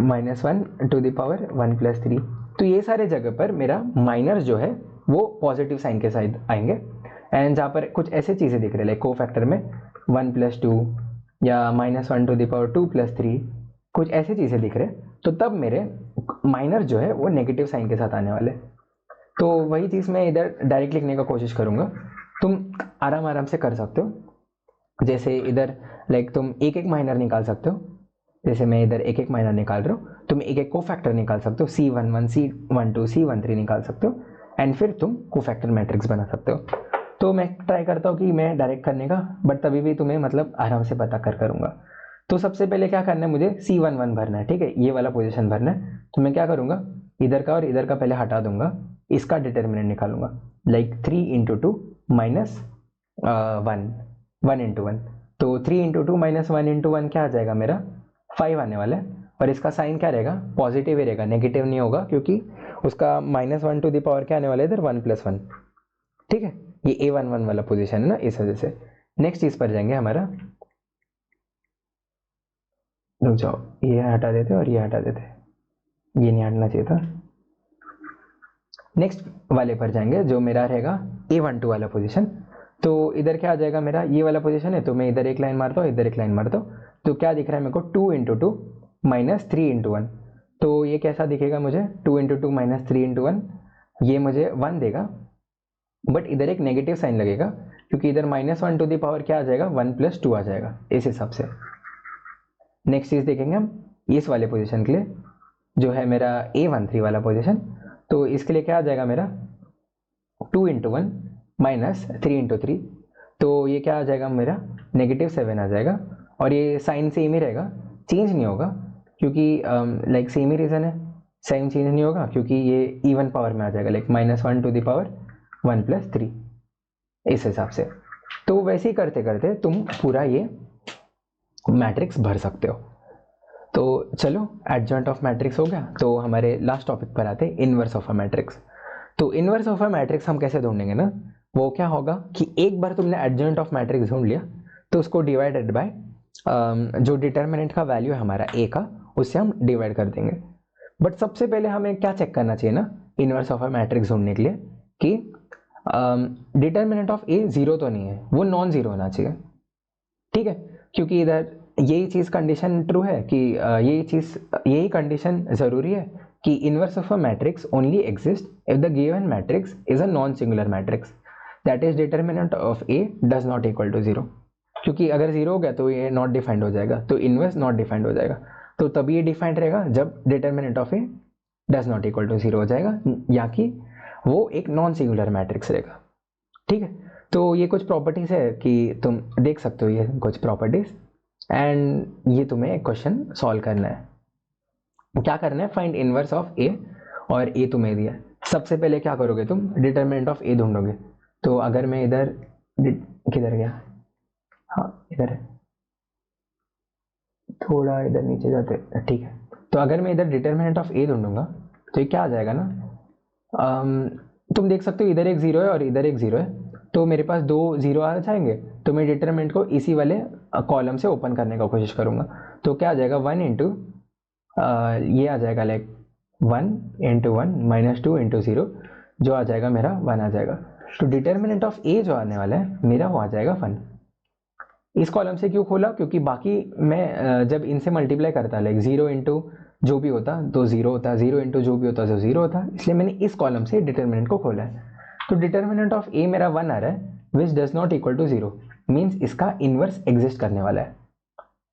-1 टू द पावर 1 + 3। तो ये सारे जगह पर मेरा माइनर जो है वो पॉजिटिव साइन के साथ आएंगे एंड जहाँ पर कुछ ऐसे चीज़ें दिख रहे हैं लाइक कोफैक्टर में 1 + 2 या -1 टू द पावर 2 + 3, कुछ ऐसे चीज़ें दिख रहे हैं, तो तब मेरे माइनर जो है वो नेगेटिव साइन के साथ आने वाले। तो वही चीज़ मैं इधर डायरेक्ट लिखने का कोशिश करूँगा, तुम आराम आराम से कर सकते हो। जैसे इधर लाइक तुम एक एक माइनर निकाल सकते हो, जैसे मैं इधर एक एक माइनर निकाल रहा हूँ, तुम एक एक कोफैक्टर निकाल सकते हो, C11 C12 C13 निकाल सकते हो एंड फिर तुम कोफैक्टर मैट्रिक्स बना सकते हो। तो मैं ट्राई करता हूँ कि मैं डायरेक्ट करने का, बट तभी भी तुम्हें मतलब आराम से पता कर करूँगा। तो सबसे पहले क्या करना है, मुझे C11 भरना है, ठीक है, ये वाला पोजीशन भरना है। तो मैं क्या करूँगा, इधर का और इधर का पहले हटा दूंगा, इसका डिटर्मिनेंट निकालूंगा लाइक 3 × 2 -1 1 × 1। तो 3 × 2 -1 × 1 क्या आ जाएगा मेरा, 5 आने वाला है। और इसका साइन क्या रहेगा, पॉजिटिव ही रहेगा, नेगेटिव नहीं होगा, क्योंकि उसका -1 टू द पावर क्या आने वाला है इधर 1 + 1, ठीक है। ये A11 वाला पोजीशन है ना, इस वजह से। नेक्स्ट चीज पर जाएंगे हमारा, रुक जाओ, ये हटा देते और ये हटा देते, ये नहीं हटना चाहिए था। नेक्स्ट वाले पर जाएंगे जो मेरा रहेगा A12 वाला पोजीशन। तो इधर क्या आ जाएगा मेरा, ये वाला पोजीशन है, तो मैं इधर एक लाइन मारता हूँ, इधर एक लाइन मारता हूँ। तो क्या दिख रहा है मेरे को, 2 × 2 -3 × 1। तो ये कैसा दिखेगा मुझे, 2 × 2 -3 × 1, ये मुझे 1 देगा, बट इधर एक नेगेटिव साइन लगेगा क्योंकि इधर -1 टू द पावर क्या आ जाएगा, 1 + 2 आ जाएगा, इस हिसाब से। नेक्स्ट चीज देखेंगे हम इस वाले पोजीशन के लिए जो है मेरा A13 वाला पोजीशन। तो इसके लिए क्या आ जाएगा मेरा, 2 × 1 -3 × 3। तो ये क्या आ जाएगा मेरा -7 आ जाएगा, और ये साइन सेम ही रहेगा, चेंज नहीं होगा, क्योंकि लाइक सेम ही रीज़न है, साइन चेंज नहीं होगा क्योंकि ये इवन पावर में आ जाएगा, लाइक -1 टू द पावर 1 + 3 इस हिसाब से। तो वैसे ही करते करते तुम पूरा ये मैट्रिक्स भर सकते हो। तो चलो एडजॉइंट ऑफ मैट्रिक्स हो गया, तो हमारे लास्ट टॉपिक पर आते हैं इनवर्स ऑफ अ मैट्रिक्स। तो इनवर्स ऑफ अ मैट्रिक्स हम कैसे ढूंढेंगे ना, वो क्या होगा कि एक बार तुमने एडजॉइंट ऑफ मैट्रिक्स ढूंढ लिया तो उसको डिवाइडेड बाय जो डिटर्मिनेंट का वैल्यू है हमारा ए का, उससे हम डिवाइड कर देंगे। बट सबसे पहले हमें क्या चेक करना चाहिए ना इनवर्स ऑफ अ मैट्रिक्स ढूंढने के लिए, कि डिटर्मिनेंट ऑफ ए जीरो तो नहीं है, वो नॉन जीरो होना चाहिए, ठीक है, क्योंकि इधर यही चीज़ कंडीशन ट्रू है कि यही कंडीशन ज़रूरी है कि inverse of a matrix only exist if the given matrix is a non singular matrix, that is determinant of A does not equal to zero. क्योंकि अगर जीरो हो गया तो ये नॉट डिफाइंड हो जाएगा, तो इनवर्स नॉट डिफाइंड हो जाएगा। तो तभी ये डिफाइंड रहेगा जब determinant of A does not equal to zero हो जाएगा, या कि वो एक नॉन सिंगुलर मैट्रिक्स रहेगा, ठीक है। तो ये कुछ प्रॉपर्टीज है कि तुम देख सकते हो, ये कुछ प्रॉपर्टीज, एंड ये तुम्हें क्वेश्चन सॉल्व करना है। क्या करना है, फाइंड इनवर्स ऑफ ए, और ए तुम्हें दिया है। सबसे पहले क्या करोगे तुम, डिटर्मिनेंट ऑफ ए ढूंढोगे। तो अगर मैं इधर किधर गया, हाँ इधर है, थोड़ा इधर नीचे जाते, ठीक है। तो अगर मैं इधर डिटर्मिनेंट ऑफ ए ढूंढूंगा तो ये क्या आ जाएगा ना, तुम देख सकते हो इधर एक जीरो है और इधर एक जीरो है, तो मेरे पास 2 जीरो आ जाएंगे, तो मैं डिटरमिनेंट को इसी वाले कॉलम से ओपन करने का कोशिश करूंगा। तो क्या आ जाएगा 1 इंटू ये आ जाएगा लाइक 1 इंटू 1 -2 इंटू 0, जो आ जाएगा मेरा 1 आ जाएगा। तो डिटर्मिनेंट ऑफ ए जो आने वाला है मेरा वो आ जाएगा 1। इस कॉलम से क्यों खोला, क्योंकि बाकी मैं जब इनसे मल्टीप्लाई करता लाइक 0 इंटू जो भी होता तो 0 होता, 0 इंटू जो भी होता तो 0 होता, इसलिए मैंने इस कॉलम से डिटर्मिनेंट को खोला है। तो डिटर्मिनेंट ऑफ ए मेरा 1 आ रहा है, which does not equal to 0, means इसका इनवर्स एग्जिस्ट करने वाला है,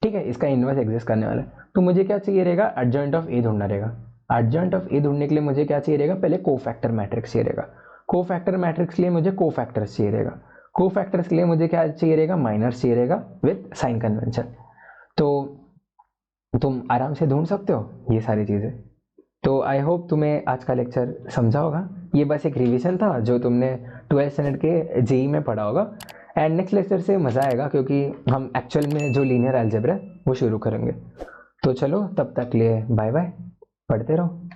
ठीक है, इसका इनवर्स एग्जिस्ट करने वाला है। तो मुझे क्या चाहिए रहेगा, एडजॉइंट ऑफ ए ढूंढना रहेगा। एडजॉइंट ऑफ ए ढूंढने के लिए मुझे क्या चाहिए रहेगा, पहले कोफैक्टर मैट्रिक्स चाहिए रहेगा। कोफैक्टर मैट्रिक्स के लिए मुझे कोफैक्टर्स चाहिए रहेगा। कोफैक्टर्स के लिए मुझे क्या चाहिए रहेगा, माइनस चाहिए रहेगा विद साइन कन्वेंशन। तो तुम आराम से ढूंढ सकते हो ये सारी चीज़ें। तो आई होप तुम्हें आज का लेक्चर समझा होगा। ये बस एक रिवीजन था जो तुमने 12th स्टैंडर्ड के जेई में पढ़ा होगा, एंड नेक्स्ट लेक्चर से मज़ा आएगा क्योंकि हम एक्चुअल में जो लीनियर अलजेब्रा है वो शुरू करेंगे। तो चलो तब तक लिए बाय बाय, पढ़ते रहो।